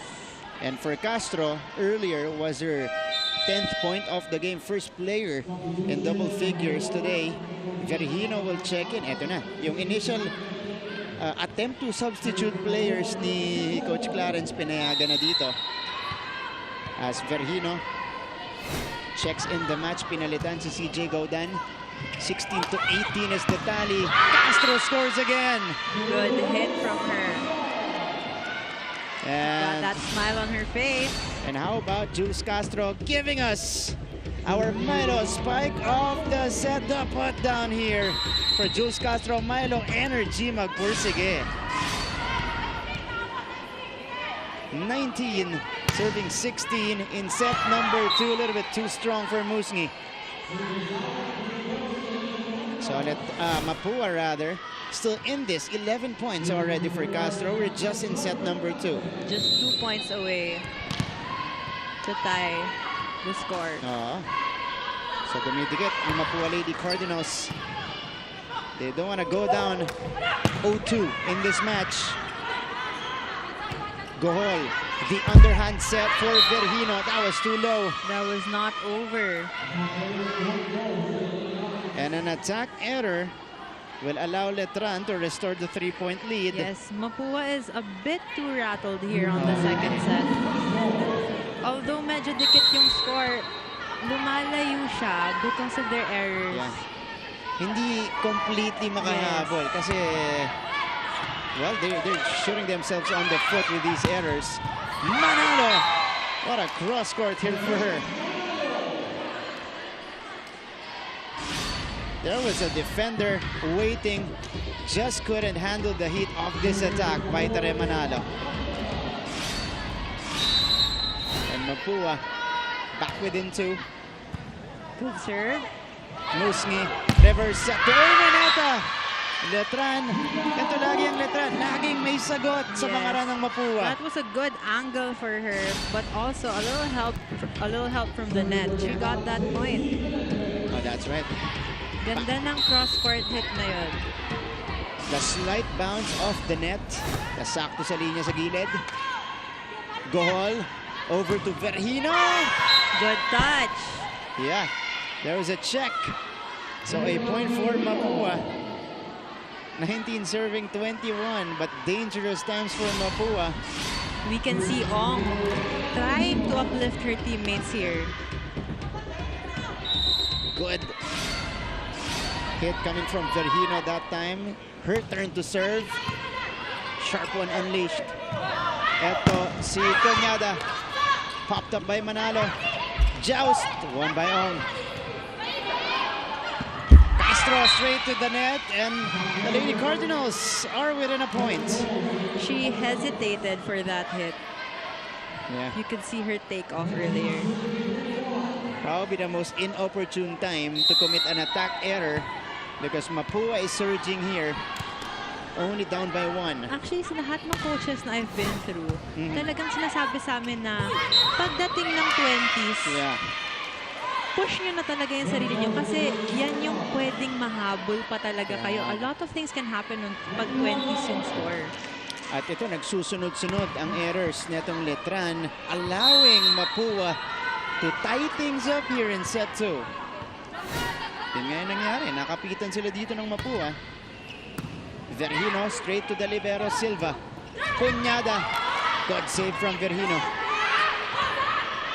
And for Castro, earlier was her 10th point of the game. First player in double figures today. Verhino will check in. Eto na. Yung initial attempt to substitute players ni Coach Clarence pinayagan na dito. As Verhino checks in the match. Pinalitan si CJ Gaudan. 16 to 18 is the tally. Castro scores again. Good hit from her. And got that smile on her face. And how about Jules Castro giving us our Milo spike of the set, the put down here for Jules Castro. Milo energy magpursige. 19 serving 16 in set number 2. A little bit too strong for Musngi. So Mapua rather still in this. 11 points already for Castro. We're just in set number 2. Just 2 points away to tie the score. So dumidikit ang Mapua Lady Cardinals. They don't want to go down 0-2 in this match. Gohol, the underhand set for Verhino. That was too low. That was not over. And an attack error will allow Letran to restore the 3-point lead. Yes, Mapua is a bit too rattled here on the second set. Although medyo dikit yung score, lumalayo siya because of their errors. Hindi completely makahabol kasi, well, they're shooting themselves on the foot with these errors. Manalo! What a cross court here for her. There was a defender waiting, just couldn't handle the heat of this attack by Tere Manalo. And Mapua back within 2. Good serve. Musngi, reverse set to Urmeneta. Letran, ito lagi ang Letran, laging may sagot sa pangaran ng Mapua. That was a good angle for her, but also a little help from the net. She got that point. Oh, that's right. Ganda ng cross-court hit na yun. The slight bounce off the net. Kasakto sa linya sa gilid. Goal over to Verhino. Good touch. Yeah, there was a check. So a point for Mapua. 19 serving 21, but dangerous times for Mapua. We can see Ong trying to uplift her teammates here. Good hit coming from Verhino that time. Her turn to serve. Sharp one unleashed. Eto si Conyada. Popped up by Manalo. Joust. Won by Ong. Castro straight to the net, and the Lady Cardinals are within a point. She hesitated for that hit. Yeah. You could see her take off earlier. Probably the most inopportune time to commit an attack error because Mapua is surging here. Only down by 1. Actually, sa lahat ng coaches na I've been through, talagang sinasabi sa amin na pagdating ng 20s, push nyo na talaga yung sarili nyo kasi yan yung pwedeng mahabol pa talaga kayo. A lot of things can happen pag 20s yung score. At ito, nagsusunod-sunod ang errors netong Letran, allowing Mapua to tie things up here in set 2. Yun nga yung nangyari. Nakapitan sila dito ng Mapua. Verhino straight to the libero Silva. Conyada. Good save from Verhino.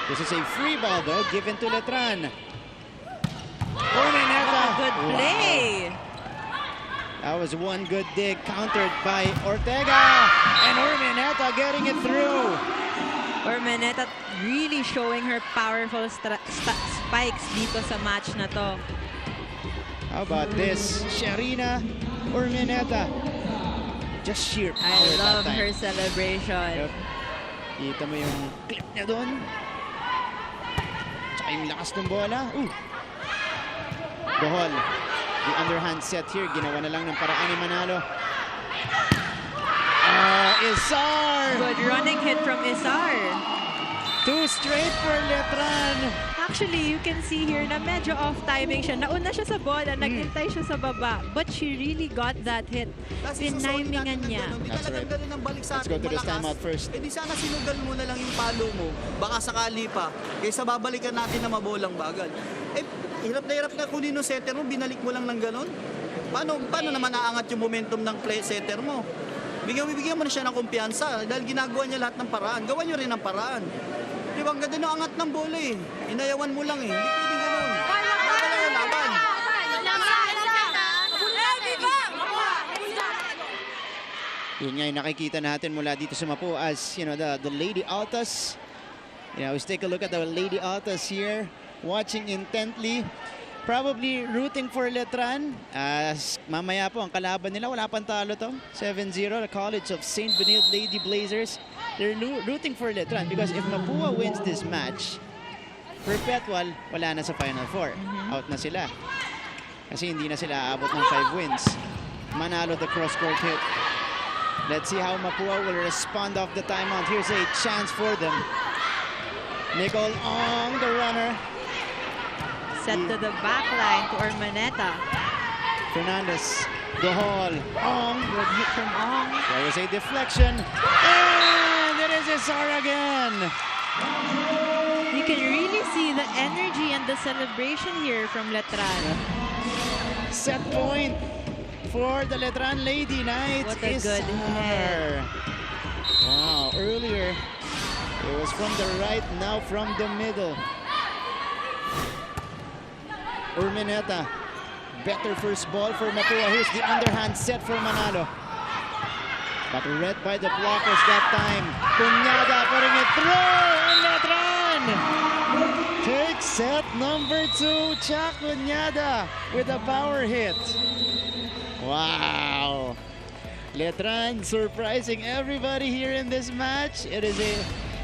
This is a free ball though, given to Letran. Urmeneta. Good play. That was one good dig, countered by Ortega. And Urmeneta getting it through. Urmeneta really showing her powerful spikes dito sa match na to. How about this? Sharina Urmeneta. Just sheer power. I love her celebration. Yep. Kita mo yung clip niya doon. Tsaka yung lakas ng bola. Bohol. The underhand set here. Ginawa na lang ng paraan ni Manalo. Isar! Good running hit from Isar. 2 straight for Letran. Actually, you can see here na medyo off timing siya. Nauna siya sa bola, naghintay siya sa baba. But she really got that hit. Tinimingan niya. That's right. Let's go to this timeout first. Eh di sana sinugal mo na lang yung palo mo. Baka sakali pa. Kaysa babalikan natin na mabolang bagal. Eh, hirap na kunin yung setter mo, binalik mo lang ng ganon. Paano naman naangat yung momentum ng play setter mo? Bigyan mo na siya ng kumpiyansa dahil ginagawa niya lahat ng paraan. Gawan niyo rin ng paraan. Di ba, ang ganda ng angat ng bola eh. Inayawan mo lang eh. Hindi pwedeng ganun. Laban. Yun nga yung nakikita natin mula dito sa Mapua as, you know, the Lady Altas. You know, let's take a look at the Lady Altas here. Watching intently. Probably rooting for Letran. As mamaya po, ang kalaban nila, wala pang talo to. 7-0, the College of St. Benilde Lady Blazers. They're rooting for Letran because if Mapua wins this match, perpetual, wala na sa Final Four. Out na sila. Kasi hindi na sila aabot ng 5 wins. Manalo the cross-court hit. Let's see how Mapua will respond off the timeout. Here's a chance for them. Nicole Ong, the runner. Set to the back line to Urmeneta. Fernandez, Gohol, Ong. Good hit from Ong. There was a deflection. And it is Isar again. You can really see the energy and the celebration here from Letran. Set point for the Letran Lady Knights. What a good hit. Wow, earlier it was from the right, now from the middle. Urmeneta, better first ball for Mapua. Here's the underhand set for Manalo. But read by the blockers that time. Conyada putting it through, and Letran takes Set number 2, Chacuñada with a power hit. Wow. Letran surprising everybody here in this match. It is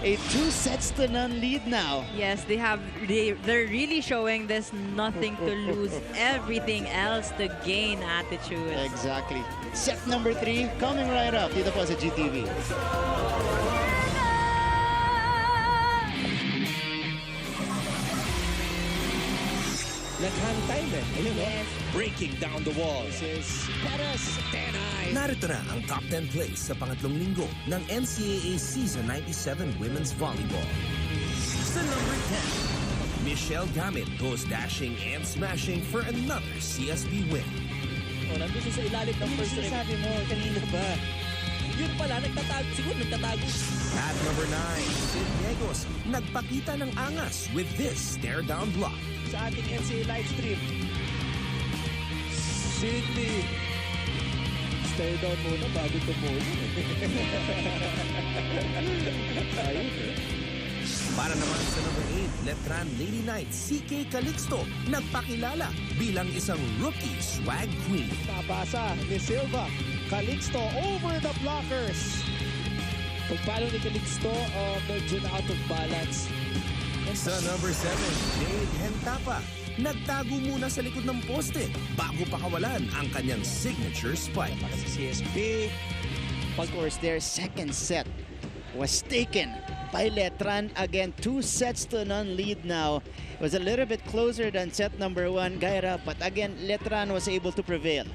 a 2-0 lead now. Yes, they're really showing this nothing to lose, everything else to gain attitude. Exactly. Set number 3 coming right up dito po sa GTV. Letran timer. Ayun, yes. Breaking down the walls is Perez Tenay. Narito na ang top 10 plays sa pangatlong linggo ng NCAA Season 97 Women's Volleyball. Sa number 10, Michelle Gamit goes dashing and smashing for another CSB win. Nandun siya sa ilalim ng first rim. Sabi mo, kanina ba? Yun pala, siguro nagtatago. At number 9, Sid Diegos nagpakita ng angas with this stare-down block. Sa ating NCAA live stream. Sydney. Stare down muna bago tumulong. Ayun eh. Para naman sa number 8, Letran Lady Knights, CK Calixto, nagpakilala bilang isang rookie swag queen. Napasa ni Silva. Calixto over the blockers. Pagpalo ni Calixto, medyo na out of balance. Sa number 7, Jade Hentapa, nagtago muna sa likod ng poste bago pakawalan ang kanyang signature spike. Para sa CSB, of course, their second set was taken by Letran. Again, 2-0 lead now. It was a little bit closer than set number 1, Gaira, but again, Letran was able to prevail.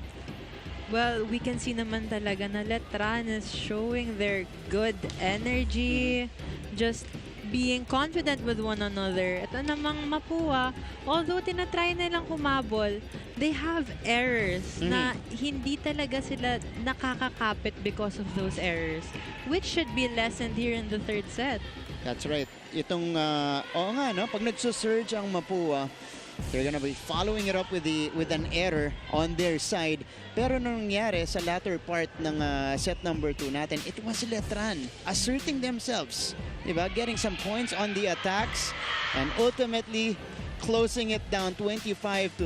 Well, we can see naman talaga na Letran is showing their good energy, just being confident with one another. Ito namang Mapua, although tinatry nilang kumabol, they have errors na hindi talaga sila nakakakapit because of those errors, which should be lessened here in the third set. That's right. Itong, oo nga, no? Pag nagsusurge ang Mapua, they're gonna be following it up with an error on their side. Pero nung nangyari sa latter part ng set number 2 natin, it was Letran asserting themselves. Diba? Getting some points on the attacks and ultimately closing it down 25-21.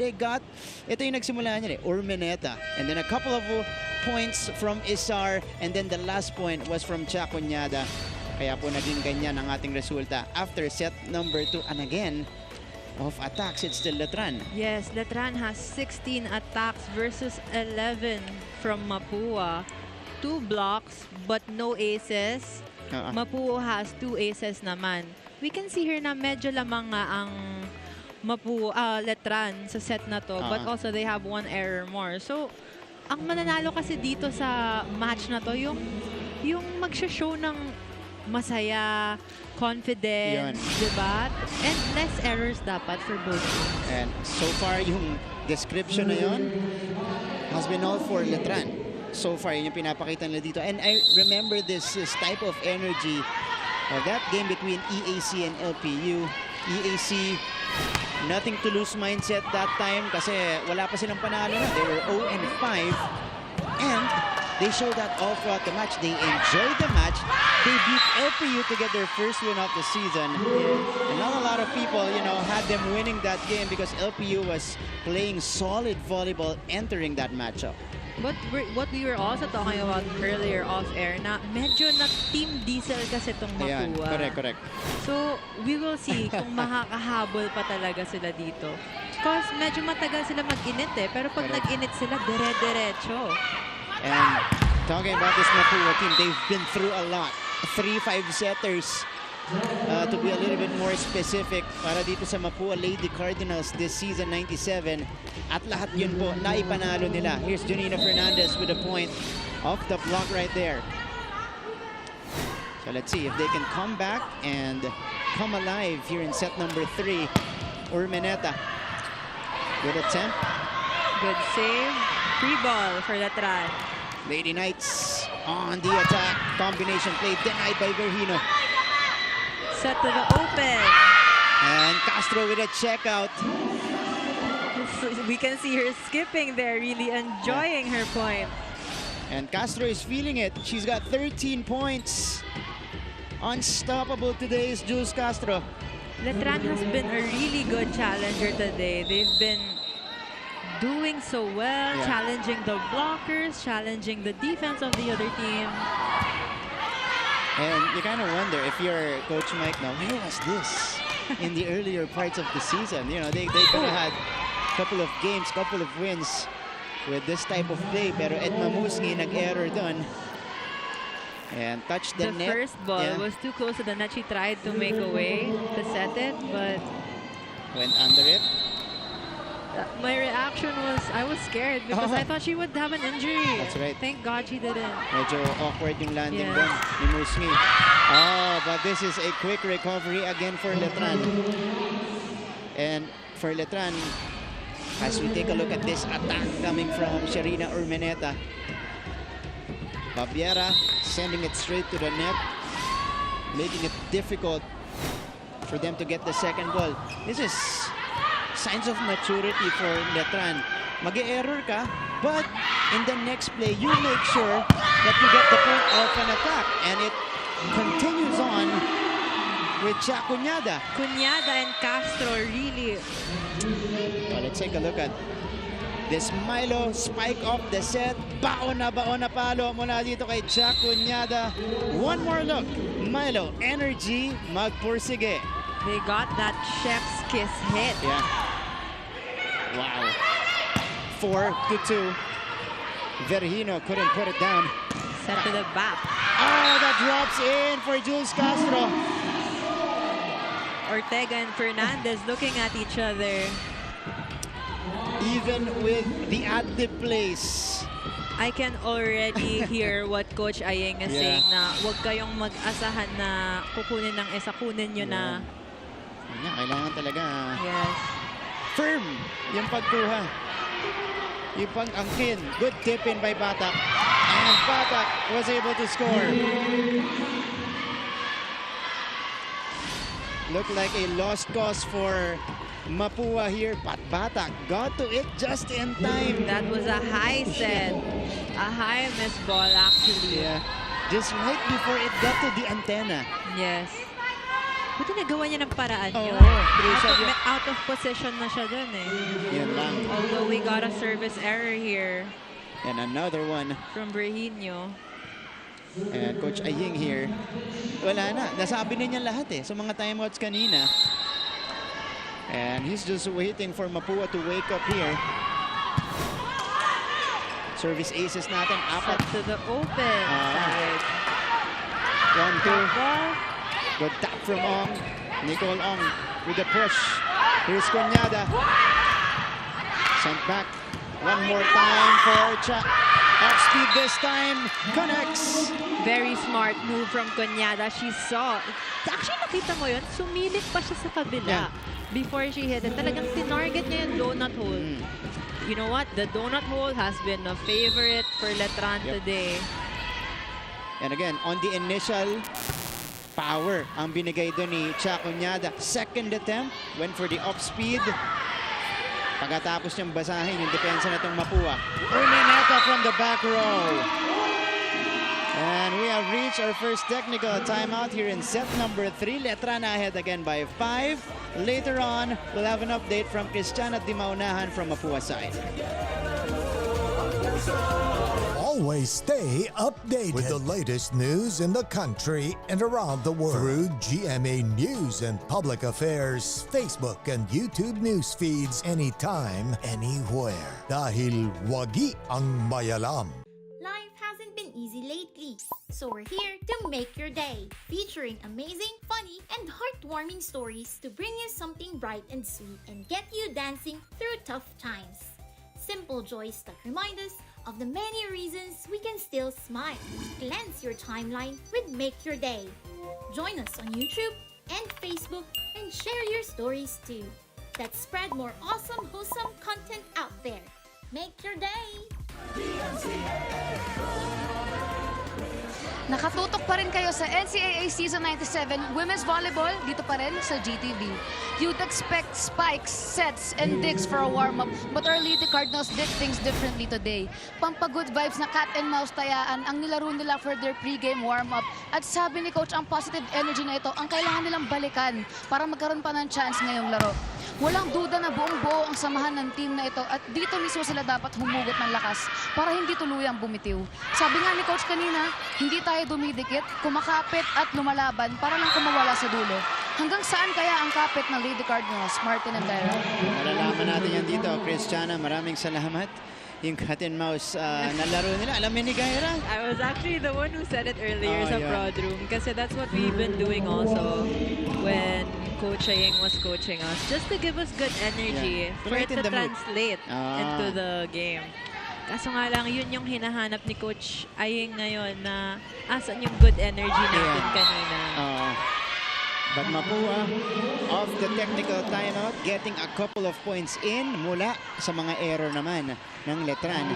They got, ito yung nagsimula niya Urmeneta. And then a couple of points from Isar, and then the last point was from Chacuñada. Kaya po naging ganyan ang ating resulta after set number 2. And again, of attacks, it's still Letran. Yes, Letran has 16 attacks versus 11 from Mapua. 2 blocks but no aces. Mapua has 2 aces naman. We can see here na medyo lamang nga ang Letran sa set na to, but also they have 1 error more. So, ang mananalo kasi dito sa match na to, yung magsha-show ng masaya, confidence, diba? And less errors dapat for both teams. And so far, yung description na yun has been all for Letran. So far, yun yung pinapakita nila dito. And I remember this type of energy of that game between EAC and LPU. EAC, nothing to lose mindset that time kasi wala pa silang panalo na. They were 0-5 and they showed that all throughout the match. They enjoyed the match. They beat LPU to get their first win of the season. And not a lot of people, had them winning that game because LPU was playing solid volleyball entering that matchup. But what we were also talking about earlier off-air na medyo na-team diesel kasi itong Mapua. Ayan, correct. So, we will see kung makakahabol pa talaga sila dito. Because medyo matagal sila mag-init pero pag nag-init sila, dire-diretso. And talking about this Mapua team, they've been through a lot. 3 5-setters. To be a little bit more specific, para dito sa Mapua Lady Cardinals this season 97. At lahat yun po, naipanalo nila. Here's Janina Fernandez with a point off the block right there. So let's see if they can come back and come alive here in set number 3. Urmeneta. Good attempt. Good save. Free ball for Letran. Lady Knights on the attack. Combination play denied by Verhino. Set to the open. And Castro with a checkout. We can see her skipping there, really enjoying her point. And Castro is feeling it. She's got 13 points. Unstoppable today is Jules Castro. Letran has been a really good challenger today. They've been doing so well, challenging the blockers, challenging the defense of the other team. And you kind of wonder if you're Coach Mike now, where was this in the earlier parts of the season? You know, they could have had a couple of games, couple of wins with this type of play. Pero Ed Mamusngi nag-error dun. And touched the net. The first ball was too close to the net. She tried to make a way to set it, but went under it. My reaction was, I was scared because I thought she would have an injury. That's right. Thank God she didn't. Medyo awkward yung landing doon ni Musngi. But this is a quick recovery again for Letran. And for Letran, as we take a look at this attack coming from Sharina Urmeneta, Babiera sending it straight to the net, making it difficult for them to get the second ball. This is signs of maturity for Letran. Mag-e-error ka, but in the next play, you make sure that you get the point of an attack. And it continues on with Cunyada. Cunyada and Castro really... Well, let's take a look at this Milo spike off the set. Baon na palo mula dito kay Cunyada. One more look. Milo, energy, magpursige. They got that chef's kiss hit. Yeah. Wow. 4-2. Vergino couldn't put it down. Set to the back. Oh, that drops in for Jules Castro. Ortega and Fernandez looking at each other. Even with the active plays. I can already hear what Coach Ayeng is saying na huwag kayong mag-asahan na kukunin ng isa, kunin nyo na. Kailangan talaga. Yes. Firm yung pagkuha. Yung pang-angkin. Good tip in by Batak. And Batak was able to score. Looked like a lost cause for Mapua here, but Batak got to it just in time. That was a high set. A high miss ball actually. Yeah. Just right before it got to the antenna. Yes. Buti nagawa niya ng paraan yun. Out of position na siya dun eh. Yan lang. Although we got a service error here. And another one. From Brejino. And Coach Ayeng here. Wala na. Nasabi na niya lahat eh. Sa mga timeouts kanina. And he's just waiting for Mapua to wake up here. Service aces natin. Apat. Set to the open side. 1-2. Good tap from Ong. Nicole Ong with the push. Here's Cunyada. Sent back. One more time for Cha. Off speed this time. Connects. Very smart move from Cunyada. She saw. Actually, nakita mo yun. Sumilip pa siya sa kabila. Before she hit it. Talagang tinarget niya yung donut hole. You know what? The donut hole has been a favorite for Letran today. And again, on the initial power ang binigay doon ni Cunyada. Second attempt, went for the off speed. Pagkatapos niyang basahin yung depensa na itong Mapua. Urmeneta from the back row. And we have reached our first technical timeout here in set number 3. Letran ahead again by 5. Later on, we'll have an update from Christian at di maunahan from Mapua side. Always stay updated with the latest news in the country and around the world through GMA News and Public Affairs Facebook and YouTube news feeds anytime, anywhere. Dahil wagi ang mayalam. Life hasn't been easy lately, so we're here to make your day, featuring amazing, funny, and heartwarming stories to bring you something bright and sweet and get you dancing through tough times. Simple joys that remind us of the many reasons we can still smile. Cleanse your timeline with Make Your Day. Join us on YouTube and Facebook and share your stories too. Let's spread more awesome, wholesome content out there. Make your day! Nakatutok pa rin kayo sa NCAA Season 97 Women's Volleyball dito pa rin sa GTV. You'd expect spikes, sets, and digs for a warm-up, but our Lady Cardinals did things differently today. Pampagood vibes na cat and mouse tayaan ang nilaro nila for their pre-game warm-up. At sabi ni Coach, ang positive energy na ito ang kailangan nilang balikan para magkaroon pa ng chance ngayong laro. Walang duda na buong-buo ang samahan ng team na ito at dito mismo sila dapat humugot ng lakas para hindi tuluyang bumitiw. Sabi nga ni Coach kanina, hindi tayo dumidikit, kumakapit at lumalaban para lang kumawala sa dulo. Hanggang saan kaya ang kapit ng Lady Cardinals, Martin and Tyra? Malalaman natin yan dito, Christiana. Maraming salamat. Yung cat and mouse na laro nila. Alam ni Gaira? I was actually the one who said it earlier sa prod room kasi that's what we've been doing also when Coach Ayeng was coaching us. Just to give us good energy for it to translate into the game. Kaso nga lang, yun yung hinahanap ni Coach Ayeng ngayon na asan yung good energy natin kanina. But Mapua, off the technical timeout, getting a couple of points in mula sa mga error naman ng Letran.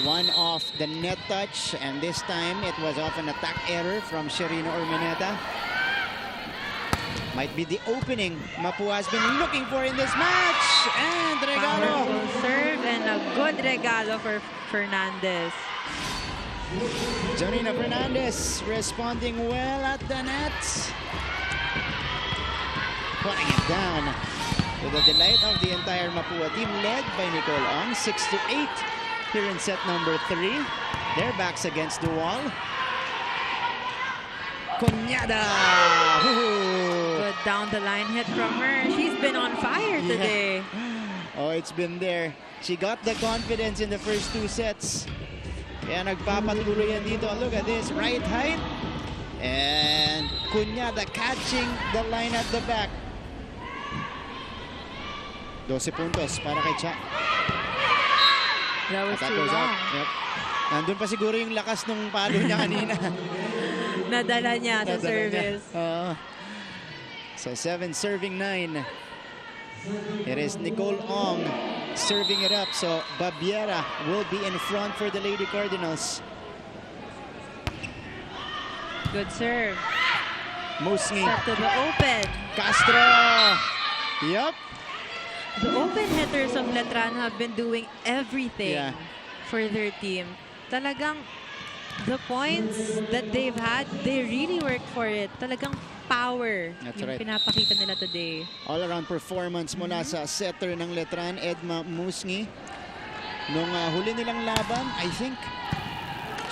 One off the net touch, and this time it was off an attack error from Sherino Urmeneta. Might be the opening Mapua has been looking for in this match. And regalo. Powerful serve and a good regalo for Fernandez. Janina Fernandez responding well at the net. Putting it down to the delight of the entire Mapua team, led by Nicole Ong, 6-8 here in set number 3. Their backs against the wall. Cuñada! Good down the line hit from her. She's been on fire today. Oh, it's been there. She got the confidence in the first 2 sets. Kaya nagpapatuloy yan dito. Look at this, right height. And Cuñada catching the line at the back. 12 puntos para kay Cha. That was too long. Yep. Nandun pa siguro yung lakas ng palo niya kanina. Nadala niya sa service. So 7 serving 9. It is Nicole Ong serving it up. So Babiera will be in front for the Lady Cardinals. Good serve. Musngi. Set to the open. Castro. Yup. The open hitters of Letran have been doing everything for their team. Talagang the points that they've had, they really work for it. Talagang power yung pinapakita nila today. All-around performance mula sa setter ng Letran, Edma Musngi. Nung huli nilang laban, I think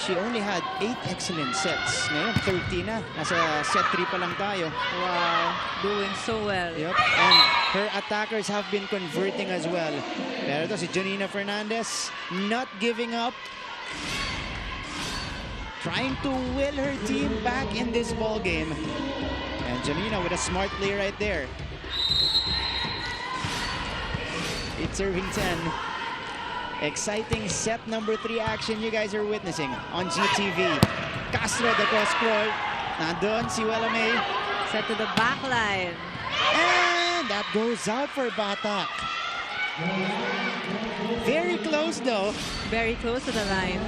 she only had 8 excellent sets. Ngayon, 30 na. Nasa set 3 pa lang tayo. Wow, doing so well. Yep. And her attackers have been converting as well. Pero ito si Janina Fernandez, not giving up. Trying to will her team back in this ball game. And Janina with a smart play right there. It's serving 10. Exciting set number 3 action you guys are witnessing on GTV. Castro, the cross court. Nandun si Wella May. Set to the back line. And that goes out for Batak. Very close though. Very close to the line.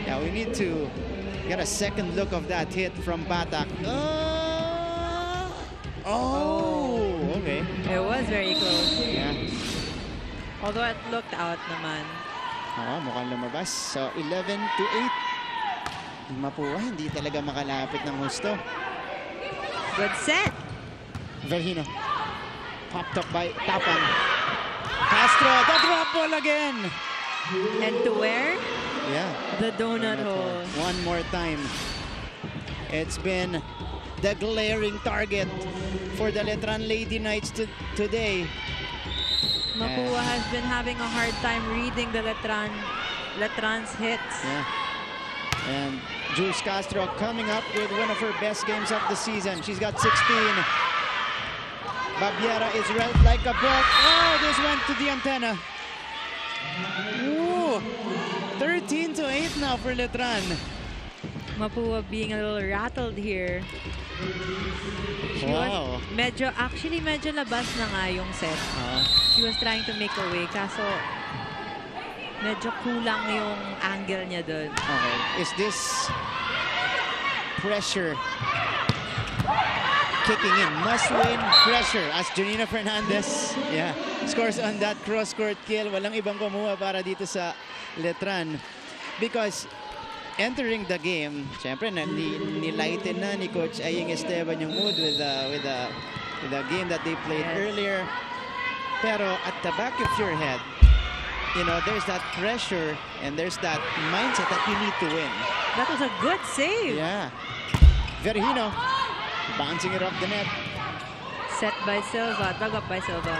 Yeah, we need to get a second look of that hit from Batak. Okay. It was very close. Yeah. Although it looked out naman. Mukhang lumabas. So, 11-8. Mapua, hindi talaga makalapit ng husto. Good set. Verhino. Popped up by Tapang. Castro, the drop ball again. And to where? Yeah. The donut hole. One more time. It's been the glaring target for the Letran Lady Knights today. Mapua has been having a hard time reading the Letran's hits. Yeah. And Jules Castro coming up with one of her best games of the season. She's got 16. Babiera is right like a book. Oh, this went to the antenna. Ooh, 13-8 now for Letran. Mapua being a little rattled here. Wow. Medyo labas na nga yung set. She was trying to make a way, kaso medyo kulang yung angle niya doon. Okay. Is this pressure kicking in. Must-win pressure as Janina Fernandez scores on that cross-court kill. Walang ibang kumuha para dito sa Letran. Because entering the game, syempre nilighten na ni Coach Aying Esteban yung mood with the game that they played earlier. Pero at the back of your head, you know, there's that pressure and there's that mindset that you need to win. That was a good save. Yeah. Verhino bouncing it off the net. Set by Silva, dug up by Silva.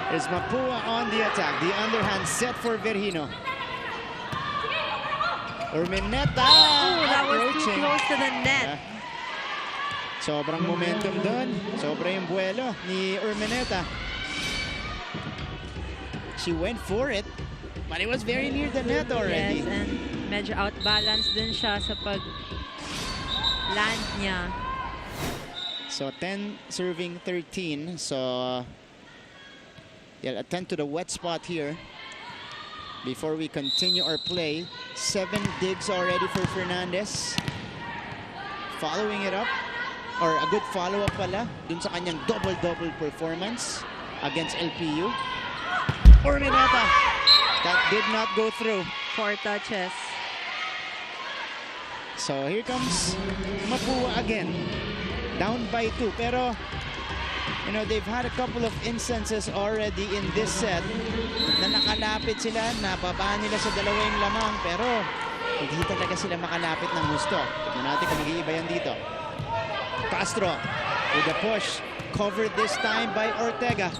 There's Mapua on the attack. The underhand set for Verhino. Urmeneta. Oh, that was too close to the net. Sobrang momentum doon. Sobra yung buwelo ni Urmeneta. She went for it, but it was very near the net already. Yes, and medyo outbalanced din siya sa pag-land niya. So 10 serving 13. So they'll attend to the wet spot here before we continue our play. 7 digs already for Fernandez. Following it up, or a good follow-up pala dun sa kanyang double-double performance against LPU. Urmeneta. That did not go through. 4 touches. So here comes Mapua again. Down by 2. Pero, you know, they've had a couple of instances already in this set na nakalapit sila, napabaan nila sa dalawang lamang. Pero, hindi talaga sila makalapit ng gusto. Tignan natin kung mag-iiba yan dito. Castro with the push. Covered this time by Ortega.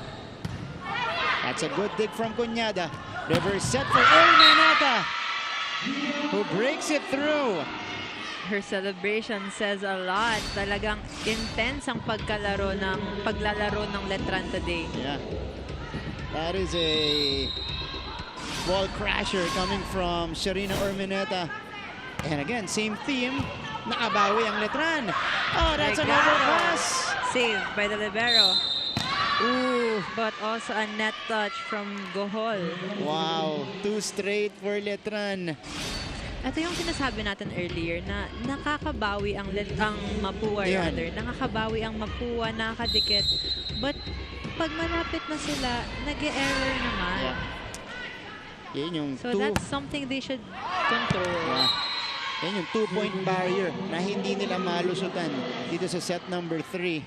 That's a good dig from Cuñada. Reverse set for Urmeneta, who breaks it through. Her celebration says a lot. Talagang intense ang paglalaro ng Letran today. Yeah. That is a ball crasher coming from Sharina Urmeneta. And again, same theme. Nakabawi ang Letran. Oh, that's an overpass. Saved by the libero. Ooh. But also a net touch from Gohol. Wow. 2 straight for Letran. Ito yung sinasabi natin earlier na nakakabawi ang Mapua rather. Nakakabawi ang Mapua, nakakadikit. But pag malapit na sila, nag-e-error naman. Yeah. Yan yung so that's something they should control. Yeah. Yan yung 2-point barrier na hindi nila malusutan dito sa set number 3.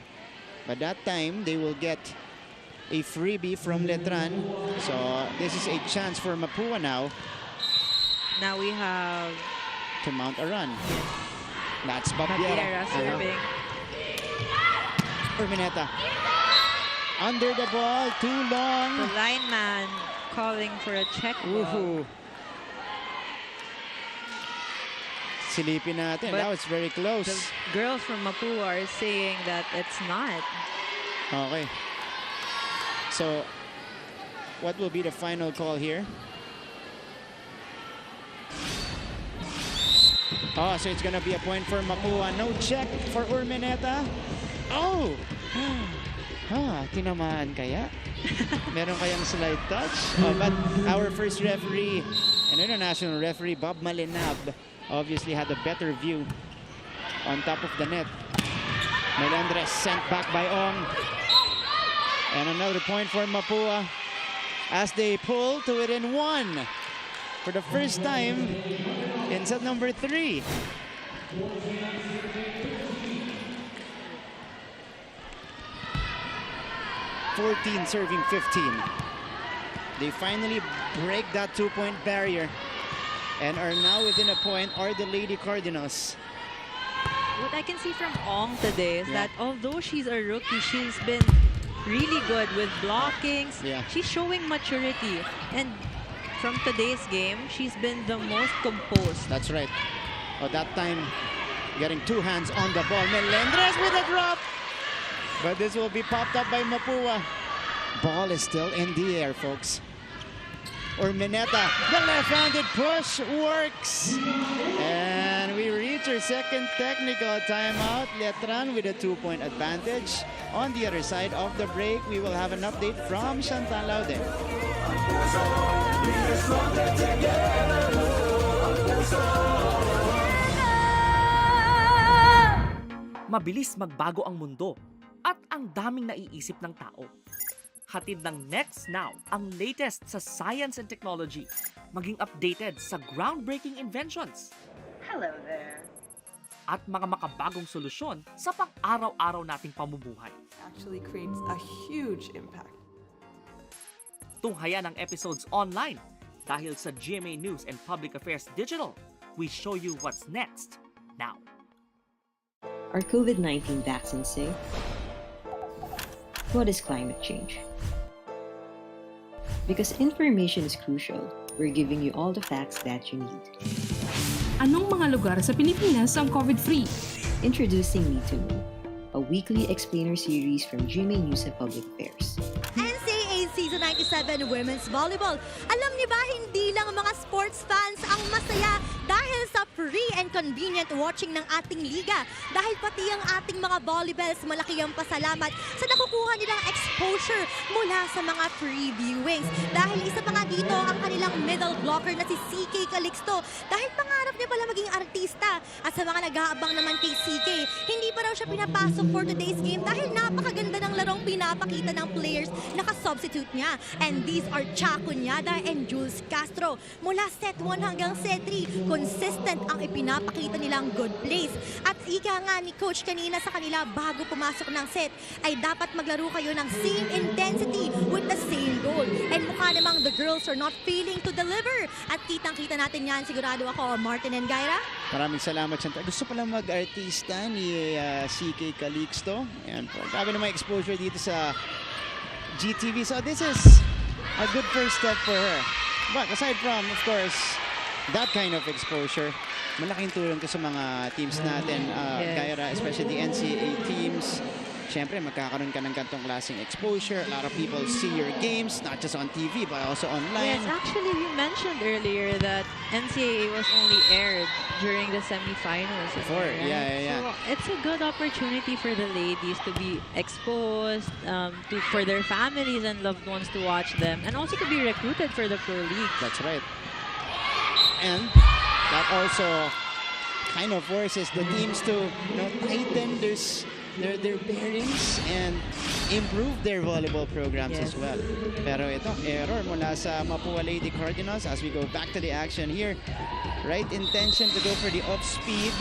But that time, they will get a freebie from Letran. So this is a chance for Mapua now. Now we have to mount a run. That's Babiera serving. Urmeneta under the ball, too long. The lineman calling for a check ball. Silipin natin. That was very close. The girls from Mapua are saying that it's not. Okay. So, what will be the final call here? Oh, so it's gonna be a point for Mapua. No check for Urmeneta. Oh! Tinamaan kaya? Meron kayang slide touch? Oh, but our first referee, an international referee, Bob Malinab, obviously had a better view on top of the net. Melendres sent back by Ong. And another point for Mapua as they pull to within 1 for the first time in set number 3. Serving 15. They finally break that 2-point barrier and are now within a point are the Lady Cardinals. What I can see from Ong today is that although she's a rookie, she's been really good with blockings. She's showing maturity. And from today's game, she's been the most composed. That's right. Oh, that time, getting 2 hands on the ball. Melendres with a drop. But this will be popped up by Mapua. Ball is still in the air, folks. Urmeneta, the left-handed push works. And we reach our second technical timeout. Letran with a 2-point advantage. On the other side of the break, we will have an update from Chantal Laude. Mabilis magbago ang mundo at ang daming naiisip ng tao. Hatid ng Next Now ang latest sa science and technology, maging updated sa groundbreaking inventions. Hello there. At mga makabagong solusyon sa pang-araw-araw nating pamumuhay. Actually creates a huge impact. Tunghayan ang episodes online dahil sa GMA News and Public Affairs Digital. We show you what's next now. Are COVID-19 vaccines safe? What is climate change? Because information is crucial, we're giving you all the facts that you need. Anong mga lugar sa Pilipinas ang COVID-free? Introducing Me to Me, a weekly explainer series from GMA News and Public Affairs. NCAA Season 97 Women's Volleyball. Alam niyo ba, hindi lang mga sports fans ang masaya dahil sa free and convenient watching ng ating liga. Dahil pati ang ating mga volleyballs, malaki ang pasalamat sa nakukuha nilang exposure mula sa mga free viewings. Dahil isa pa nga dito ang kanilang middle blocker na si CK Calixto. Dahil pangarap niya pala maging artista. At sa mga nag-aabang naman kay CK, hindi pa raw siya pinapasok for today's game dahil napakaganda ng larong pinapakita ng players na ka-substitute niya. And these are Cha Cunyada and Jules Castro. Mula set 1 hanggang set 3, consistent ang ipinapakita nilang good plays. At ika nga ni coach kanina sa kanila bago pumasok ng set ay dapat maglaro kayo ng same intensity with the same goal. And mukha namang the girls are not failing to deliver. At kitang-kita natin yan, sigurado ako, Martin and Gaira. Maraming salamat, Chantal. Gusto pala mag-artista ni CK Calixto. Ayan po. Grabe naman exposure dito sa GTV. So this is a good first step for her. But aside from, of course, that kind of exposure, malaking tulong to sa mga teams natin, Gaira, especially the NCAA teams. Siyempre, magkakaroon ka ng gantong klaseng exposure. A lot of people see your games, not just on TV, but also online. Yes, actually, you mentioned earlier that NCAA was only aired during the semifinals. Before, right? yeah. So it's a good opportunity for the ladies to be exposed, for their families and loved ones to watch them, and also to be recruited for the pro league. That's right. And that also kind of forces the teams to, tighten their bearings and improve their volleyball programs as well. Pero ito, error mula sa Mapua Lady Cardinals as we go back to the action here. Right intention to go for the off speed.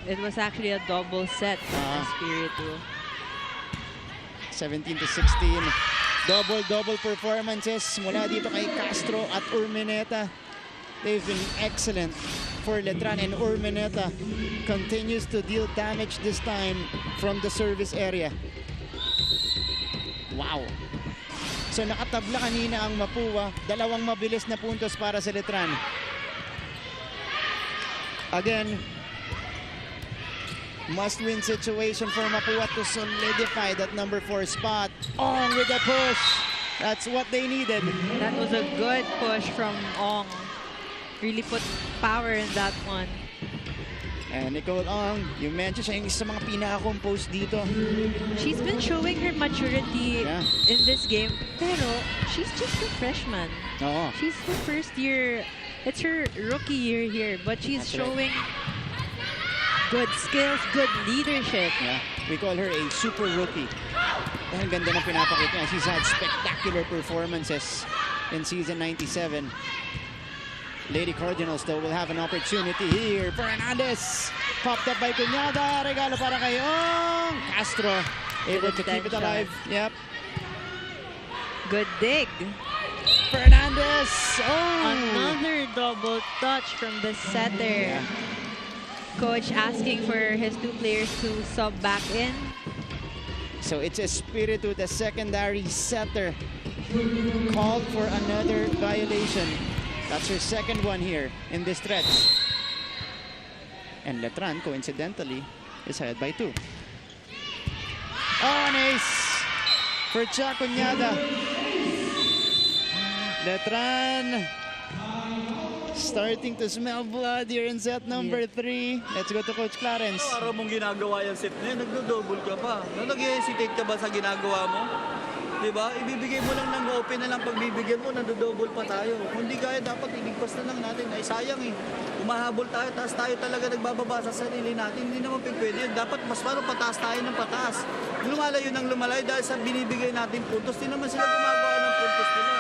It was actually a double set from Espiritu. 17-16. Double performances mula dito kay Castro at Urmeneta. They've been excellent for Letran, and Urmeneta continues to deal damage this time from the service area. Wow! So nakatabla kanina ang Mapua. Dalawang mabilis na puntos para sa Letran. Again, must-win situation for Mapua to solidify that number 4 spot. Ong with the push. That's what they needed. That was a good push from Ong. Really put power in that one. And Nicole Ong, you mentioned siya yung isa sa mga pinaka-compose dito. She's been showing her maturity in this game, pero she's just a freshman. Oo. She's her first year. It's her rookie year here, but she's showing good skills, good leadership. Yeah. We call her a super rookie. Dahil ganda ng pinapakita niya. She's had spectacular performances in season 97. Lady Cardinals, though, will have an opportunity here. Fernandez, popped up by Cunyada. Regalo para kay Ong. Castro, able to keep it alive. Yep. Good dig. Fernandez. Oh. Another double touch from the setter. Yeah. Coach asking for his 2 players to sub back in. So it's Espiritu, the secondary setter, called for another violation. That's her second one here in this stretch. And Letran, coincidentally, is ahead by 2. Oh, nice! For Cha Cunyada. Letran starting to smell blood here in set number 3. Let's go to Coach Clarence. Araw mong ginagawa yung set na yun, nagdo-double ka pa. Nag-hesitate ka ba sa ginagawa mo? Diba? Ibibigay mo lang ng open na lang pagbibigyan mo, nadodouble pa tayo. Kung di kaya, dapat iligpas na lang natin. Ay sayang eh. Umahabol tayo, taas tayo talaga nagbababa sa sarili natin. Hindi naman pwede yun. Dapat mas parang pataas tayo ng pataas. Lumalayo ng lumalayo dahil sa binibigay natin puntos. Di naman sila gumagawa ng puntos nila.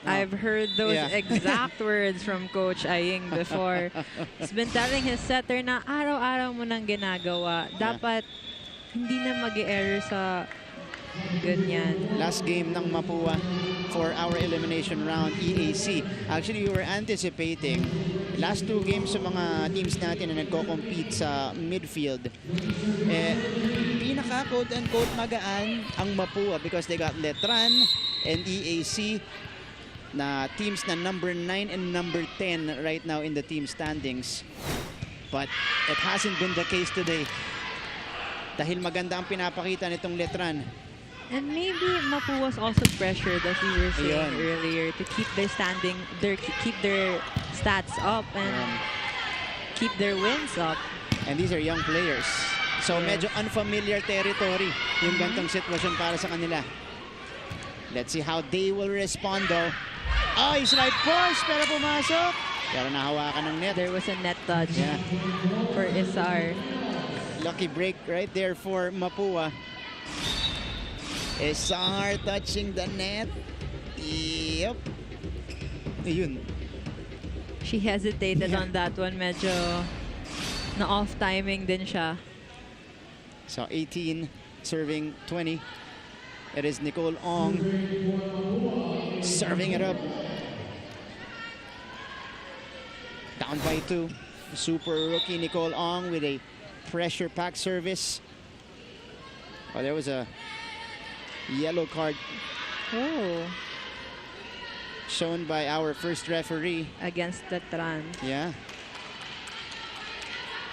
I've heard those exact words from Coach Aying before. He's been telling his setter na araw-araw mo nang ginagawa. Dapat hindi na mag-error sa ganyan. Last game ng Mapua for our elimination round, EAC. Actually, we were anticipating last 2 games sa mga teams natin na nagko-compete sa midfield. Pinaka quote-unquote magaan ang Mapua because they got Letran and EAC na teams na number 9 and number 10 right now in the team standings. But it hasn't been the case today. Dahil maganda ang pinapakita nitong Letran. And maybe Mapua was also pressured, as we were saying earlier, to keep their keep their stats up and keep their wins up. And these are young players. So medyo unfamiliar territory yung gantong sitwasyon para sa kanila. Let's see how they will respond though. Oh, he's right push, pero pumasok. Pero nahawakan ng net. There was a net touch for Isar. Lucky break right there for Mapua. Isar touching the net. Yep. Ayun. She hesitated on that one. Medyo na-off timing din siya. So 18 serving 20. It is Nicole Ong serving it up. Down by 2. Super rookie Nicole Ong with a pressure pack service. Oh, there was a yellow card shown by our first referee against Letran. Yeah.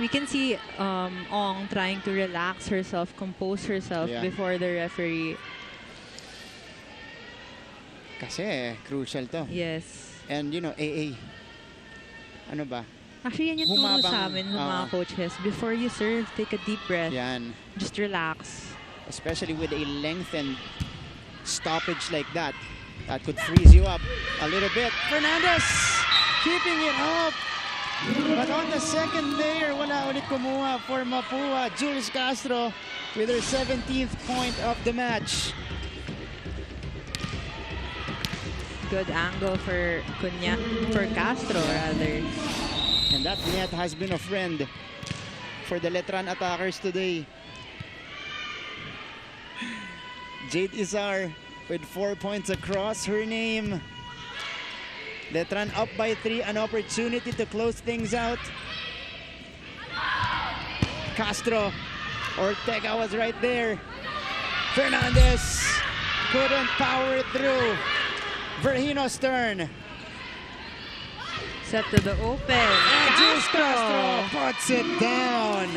We can see Ong trying to relax herself, compose herself before the referee. Kasi crucial to. Yes. And you know, AA. Ano ba? Actually, yan yung turo sa amin ng mga coaches. Before you serve, take a deep breath. Yan. Just relax. Especially with a lengthened stoppage like that. That could freeze you up a little bit. Fernandez keeping it up. But on the second layer, wala ulit kumuha for Mapua. Jules Castro with her 17th point of the match. Good angle for Castro rather. And that net has been a friend for the Letran attackers today. Jade Isar with 4 points across her name. Letran up by 3, an opportunity to close things out. Castro, Ortega was right there. Fernandez couldn't power it through. Verhino's turn. Set to the open. And Castro puts it down.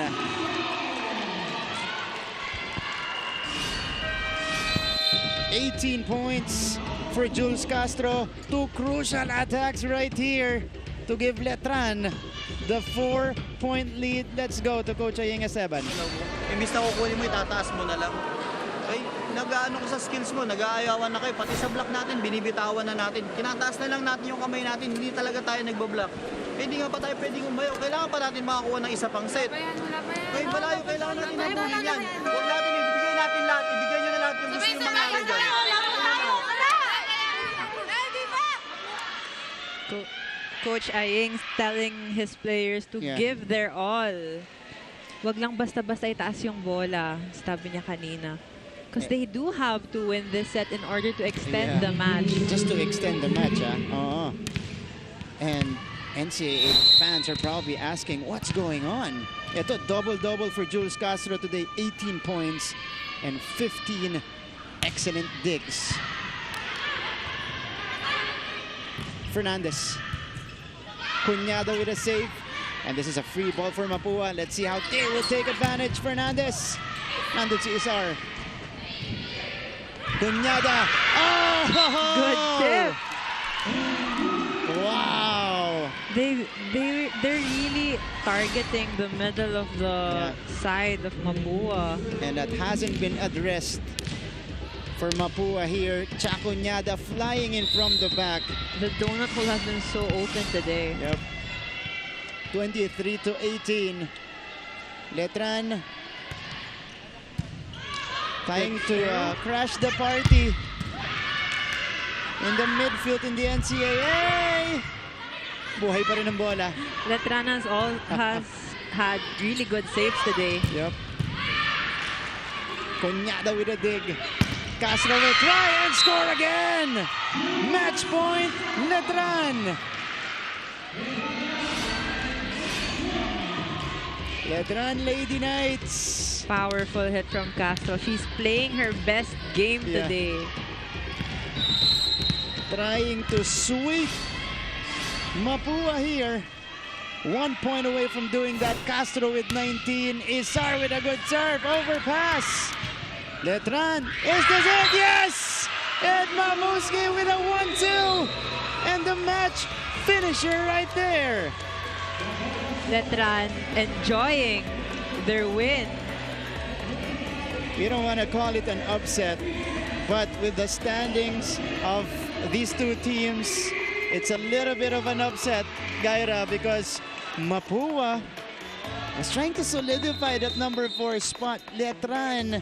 $18 points for Jules Castro. 2 crucial attacks right here to give Letran the 4-point lead. Let's go to Coach Aying Esteban. Imbis na kukunin mo, itataas mo na lang. Ay, nag-aano ko sa skills mo, nag-aayawan na kayo. Pati sa block natin, binibitawan na natin. Kinataas na lang natin yung kamay natin, hindi talaga tayo nagbablock. Eh, hindi nga pa tayo pwedeng umayaw. Kailangan pa natin makakuha ng isa pang set. Kaya malayo, kailangan natin nabulin yan. Huwag natin, ibigay natin lahat. Ibigay nyo na lahat yung gusto yung mangyari dyan. Coach Aying telling his players to give their all. Wag lang basta-basta itaas yung bola, sabi niya kanina. Because they do have to win this set in order to extend the match. Just to extend the match, And NCAA fans are probably asking, what's going on? Ito, double-double for Jules Castro today. 18 points and 15 excellent digs. Fernandez. Cuñado with a save. And this is a free ball for Mapua. Let's see how they will take advantage. Fernandez. Nandun si Isar. Cuñada. Oh! Good tip. Wow. They're really targeting the middle of the side of Mapua. And that hasn't been addressed for Mapua here. Chacunyada flying in from the back. The donut hole has been so open today. Yep. 23-18. Letran trying to crash the party in the midfield in the NCAA. Buhay pa rin ang bola. Letran has had really good saves today. Yep. Cunyada with a dig. Castro will try and score again. Match point, Letran. Letran Lady Knights. Powerful hit from Castro. She's playing her best game today. Trying to sweep Mapua here. 1 point away from doing that. Castro with 19. Isar with a good serve. Overpass. Letran. Is this it? Yes! And Mamuski with a 1-2. And the match finisher right there. Letran enjoying their win. We don't want to call it an upset, but with the standings of these two teams, it's a little bit of an upset, Gaira, because Mapua was trying to solidify that number 4 spot. Letran,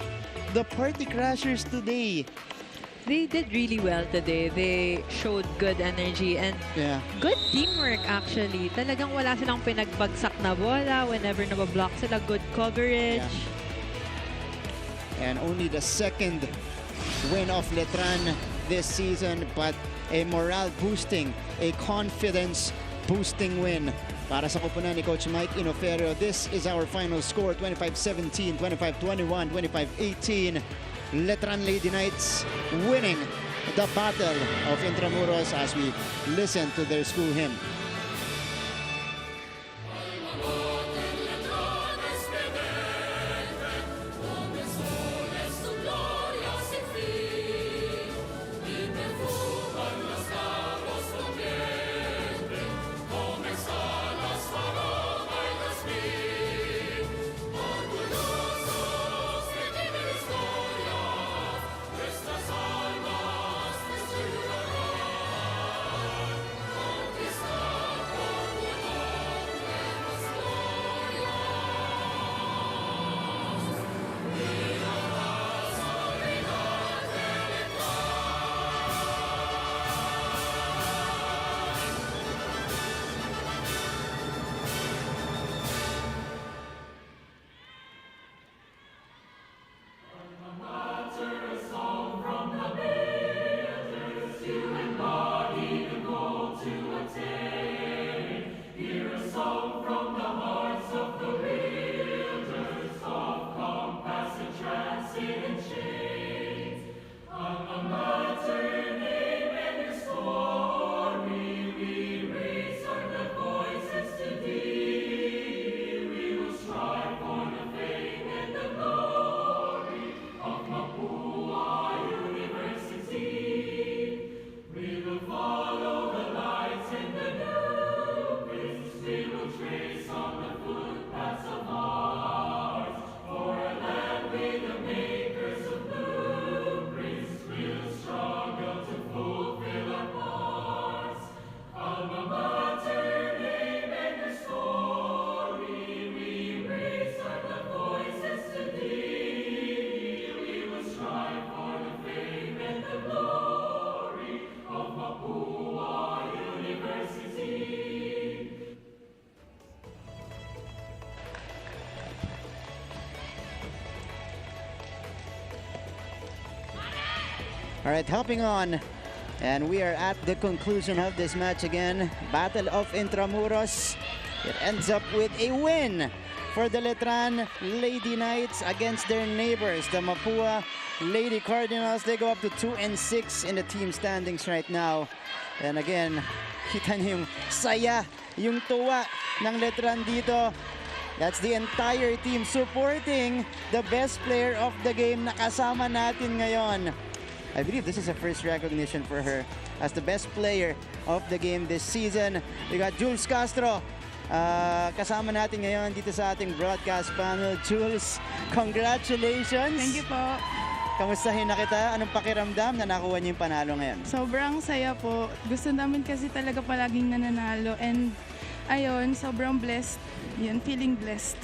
the party crashers today. They did really well today. They showed good energy and good teamwork actually. Talagang wala silang pinagbagsak na bola whenever nabablock sila. Good coverage. And only the second win of Letran this season, but a morale boosting, a confidence boosting win para sa koponan ni Coach Mike Inoferio. This is our final score, 25-17, 25-21, 25-18. Letran Lady Knights winning the Battle of Intramuros as we listen to their school hymn. All right, hopping on, and we are at the conclusion of this match again. Battle of Intramuros. It ends up with a win for the Letran Lady Knights against their neighbors, the Mapua Lady Cardinals. They go up to 2-6 in the team standings right now. And again, kita niyo yung saya, yung tuwa ng Letran dito. That's the entire team supporting the best player of the game na kasama natin ngayon. I believe this is a first recognition for her as the best player of the game this season. We got Jules Castro. Kasama natin ngayon dito sa ating broadcast panel. Jules, congratulations! Thank you po. Kamustahin na kita? Anong pakiramdam na nakuha niyo yung panalo ngayon? Sobrang saya po. Gusto namin kasi talaga palaging nananalo. And ayun, sobrang blessed. Yan, feeling blessed.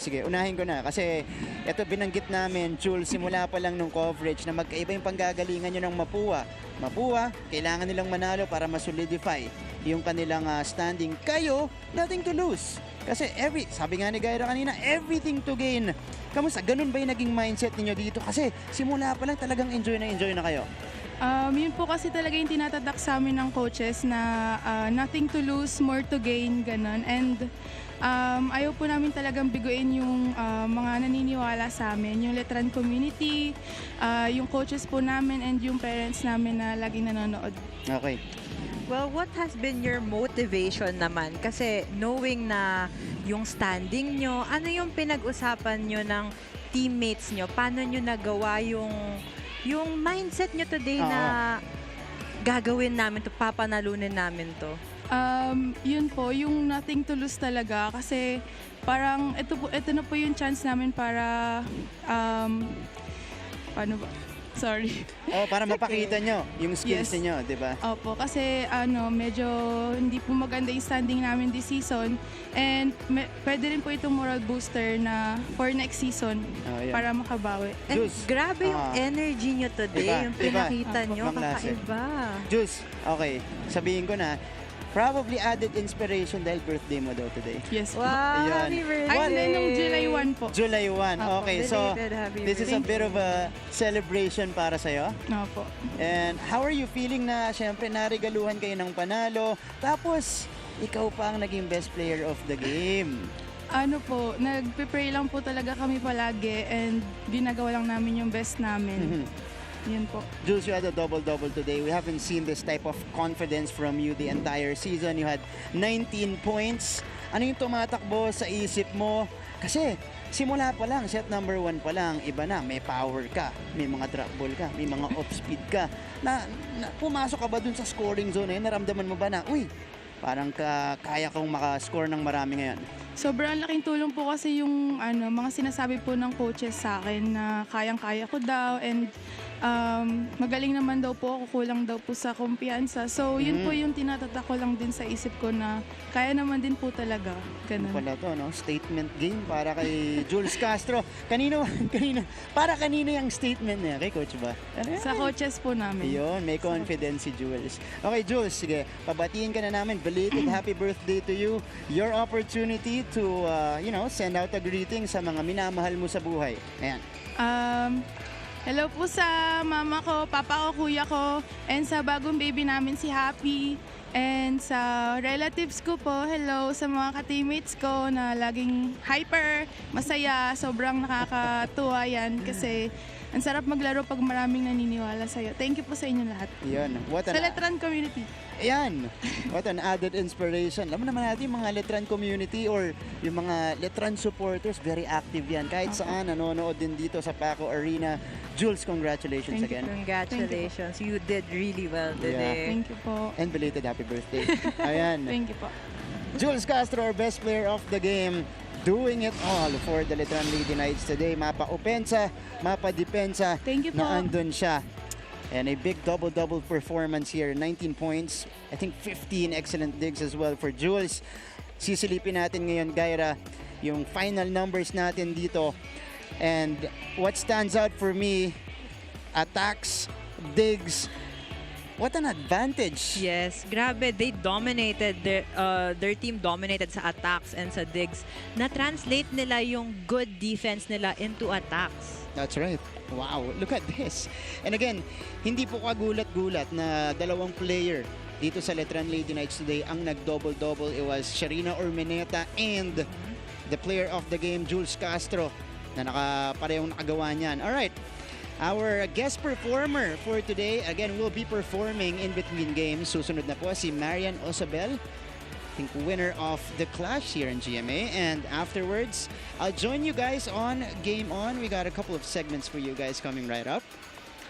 Sige, unahin ko na. Kasi ito binanggit namin, Jules, simula pa lang nung coverage na magkaiba yung panggagalingan nyo ng Mapua. Mapua, kailangan nilang manalo para masolidify yung kanilang standing. Kayo, nothing to lose. Kasi sabi nga ni Gaira kanina, everything to gain. Kamusta? Ganun ba yung naging mindset ninyo dito? Kasi simula pa lang talagang enjoy na kayo. Yun po kasi talaga yung tinatatak sa amin ng coaches na nothing to lose, more to gain, ganun. And ayaw po namin talagang biguin yung mga naniniwala sa amin, yung Letran community, yung coaches po namin, and yung parents namin na laging nanonood. Okay. Well, what has been your motivation naman? Kasi knowing na yung standing nyo, ano yung pinag-usapan nyo ng teammates nyo? Paano nyo nagawa yung mindset nyo today na gagawin namin to, papanalunin namin to? Yun po, yung nothing to lose talaga. Kasi parang ito na po yung chance namin para paano ba? Sorry. Para mapakita nyo yung skills niyo, di ba? Opo, kasi medyo hindi po maganda yung standing namin this season. And pwede rin po itong moral booster na for next season para makabawi. And grabe yung energy nyo today, yung pinakita nyo, kakaiba. Jules, okay, sabihin ko na, probably added inspiration dahil birthday mo daw today. Yes. Wow, happy birthday! Ay, nung July 1 po. July 1. Okay, so this is a bit of a celebration para sa'yo. Opo. And how are you feeling na syempre narigaluhan kayo ng panalo, tapos ikaw pa ang naging best player of the game? Ano po, nagpe-pray lang po talaga kami palagi and ginagawa lang namin yung best namin. Yan po. Jules, you had a double-double today. We haven't seen this type of confidence from you the entire season. You had 19 points. Ano yung tumatakbo sa isip mo? Kasi simula pa lang, set number 1 pa lang, iba na. May power ka, may mga drop ball ka, may mga off-speed ka. Pumasok ka ba dun sa scoring zone na naramdaman mo ba na, uy, parang kaya kong makascore ng marami ngayon? Sobrang laking tulong po kasi yung mga sinasabi po ng coaches sa akin na kayang-kaya ko daw, and magaling naman daw po ako, kulang daw po sa kumpiyansa. So yun po yung tinatatak ko lang din sa isip ko na kaya naman din po talaga. Ganun. Pala to, no? Statement game para kay Jules Castro. Para kanino yung statement niya? Kay coach ba? Sa coaches po namin. Yun, may confidence si Jules. Okay, Jules, sige, pabatiin ka na namin. Belated happy birthday to you. Your opportunity to, send out a greeting sa mga minamahal mo sa buhay. Ayan. Hello po sa mama ko, papa ko, kuya ko, and sa bagong baby namin si Happy. And sa relatives ko po, hello sa mga ka-teammates ko na laging hyper, masaya, sobrang nakakatuwa yan kasi ang sarap maglaro pag maraming naniniwala sa'yo. Thank you po sa inyo lahat. Yan. Sa Letran community. Ayan. What an added inspiration. Alam naman natin yung mga Letran community or yung mga Letran supporters, very active yan. Kahit saan, nanonood din dito sa Paco Arena. Jules, congratulations again. Congratulations. You did really well today. Thank you po. And belated happy birthday. Ayan. Thank you po. Jules Castro, our best player of the game, doing it all for the Letran Lady Knights today. Mapa opensa, mapa depensa. Thank you po. Na andun siya. And a big double-double performance here. 19 points. I think 15 excellent digs as well for Jules. Sisilipin natin ngayon, Gaira, yung final numbers natin dito. And what stands out for me, attacks, digs, what an advantage. Yes, grabe. They dominated, their team dominated sa attacks and sa digs. Na-translate nila yung good defense nila into attacks. That's right. Wow, look at this. And again, hindi po kagulat-gulat na dalawang player dito sa Letran Lady Knights today ang nag-double-double. It was Sharina Ormeneta and the player of the game, Jules Castro, na parehong nakagawa niyan. Alright, our guest performer for today, again, will be performing in between games. Susunod na po si Marian Osabel, I think winner of the Clash here in GMA. And afterwards, I'll join you guys on Game On. We got a couple of segments for you guys coming right up.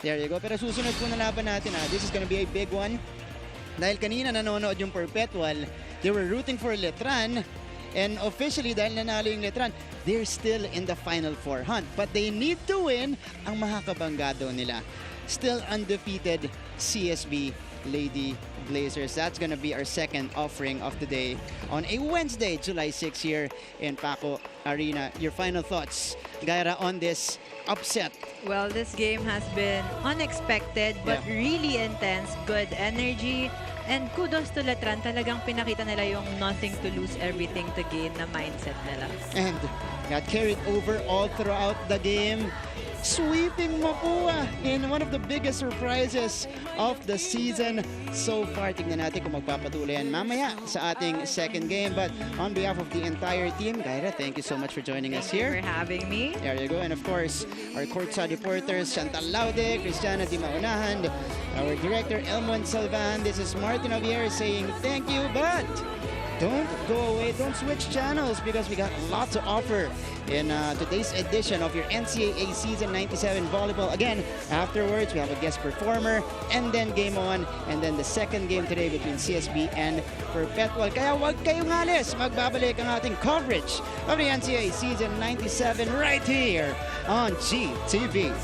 There you go. Pero susunod po na laban natin. This is gonna be a big one. Dahil kanina nanonood yung Perpetual, they were rooting for Letran. And officially, dahil nanalo yung Letran, they're still in the Final Four hunt. But they need to win ang makakabanggado nila. Still undefeated CSB Lady Blazers. That's gonna be our second offering of the day on a Wednesday, July 6 here in Paco Arena. Your final thoughts, Gaira, on this upset? Well, this game has been unexpected but really intense. Good energy. And kudos to Letran. Talagang pinakita nila yung nothing to lose, everything to gain na mindset nila. And got carried over all throughout the game. Sweeping Mapua in one of the biggest surprises of the season so far. Tignan natin kung magpapatuloy yan mamaya sa ating second game. But on behalf of the entire team, Gaira, thank you so much for joining us here. Thank you for having me. There you go. And of course, our courtside reporters, Chantal Laude, Cristiana Di Maunahan, our director, Elmon Salvan. This is Martin Javier saying thank you, but don't go away, don't switch channels because we got a lot to offer in today's edition of your NCAA Season 97 Volleyball. Again, afterwards, we have a guest performer and then game on and then the second game today between CSB and Perpetual. Kaya wag kayong alis, magbabalik ang ating coverage of the NCAA Season 97 right here on GTV.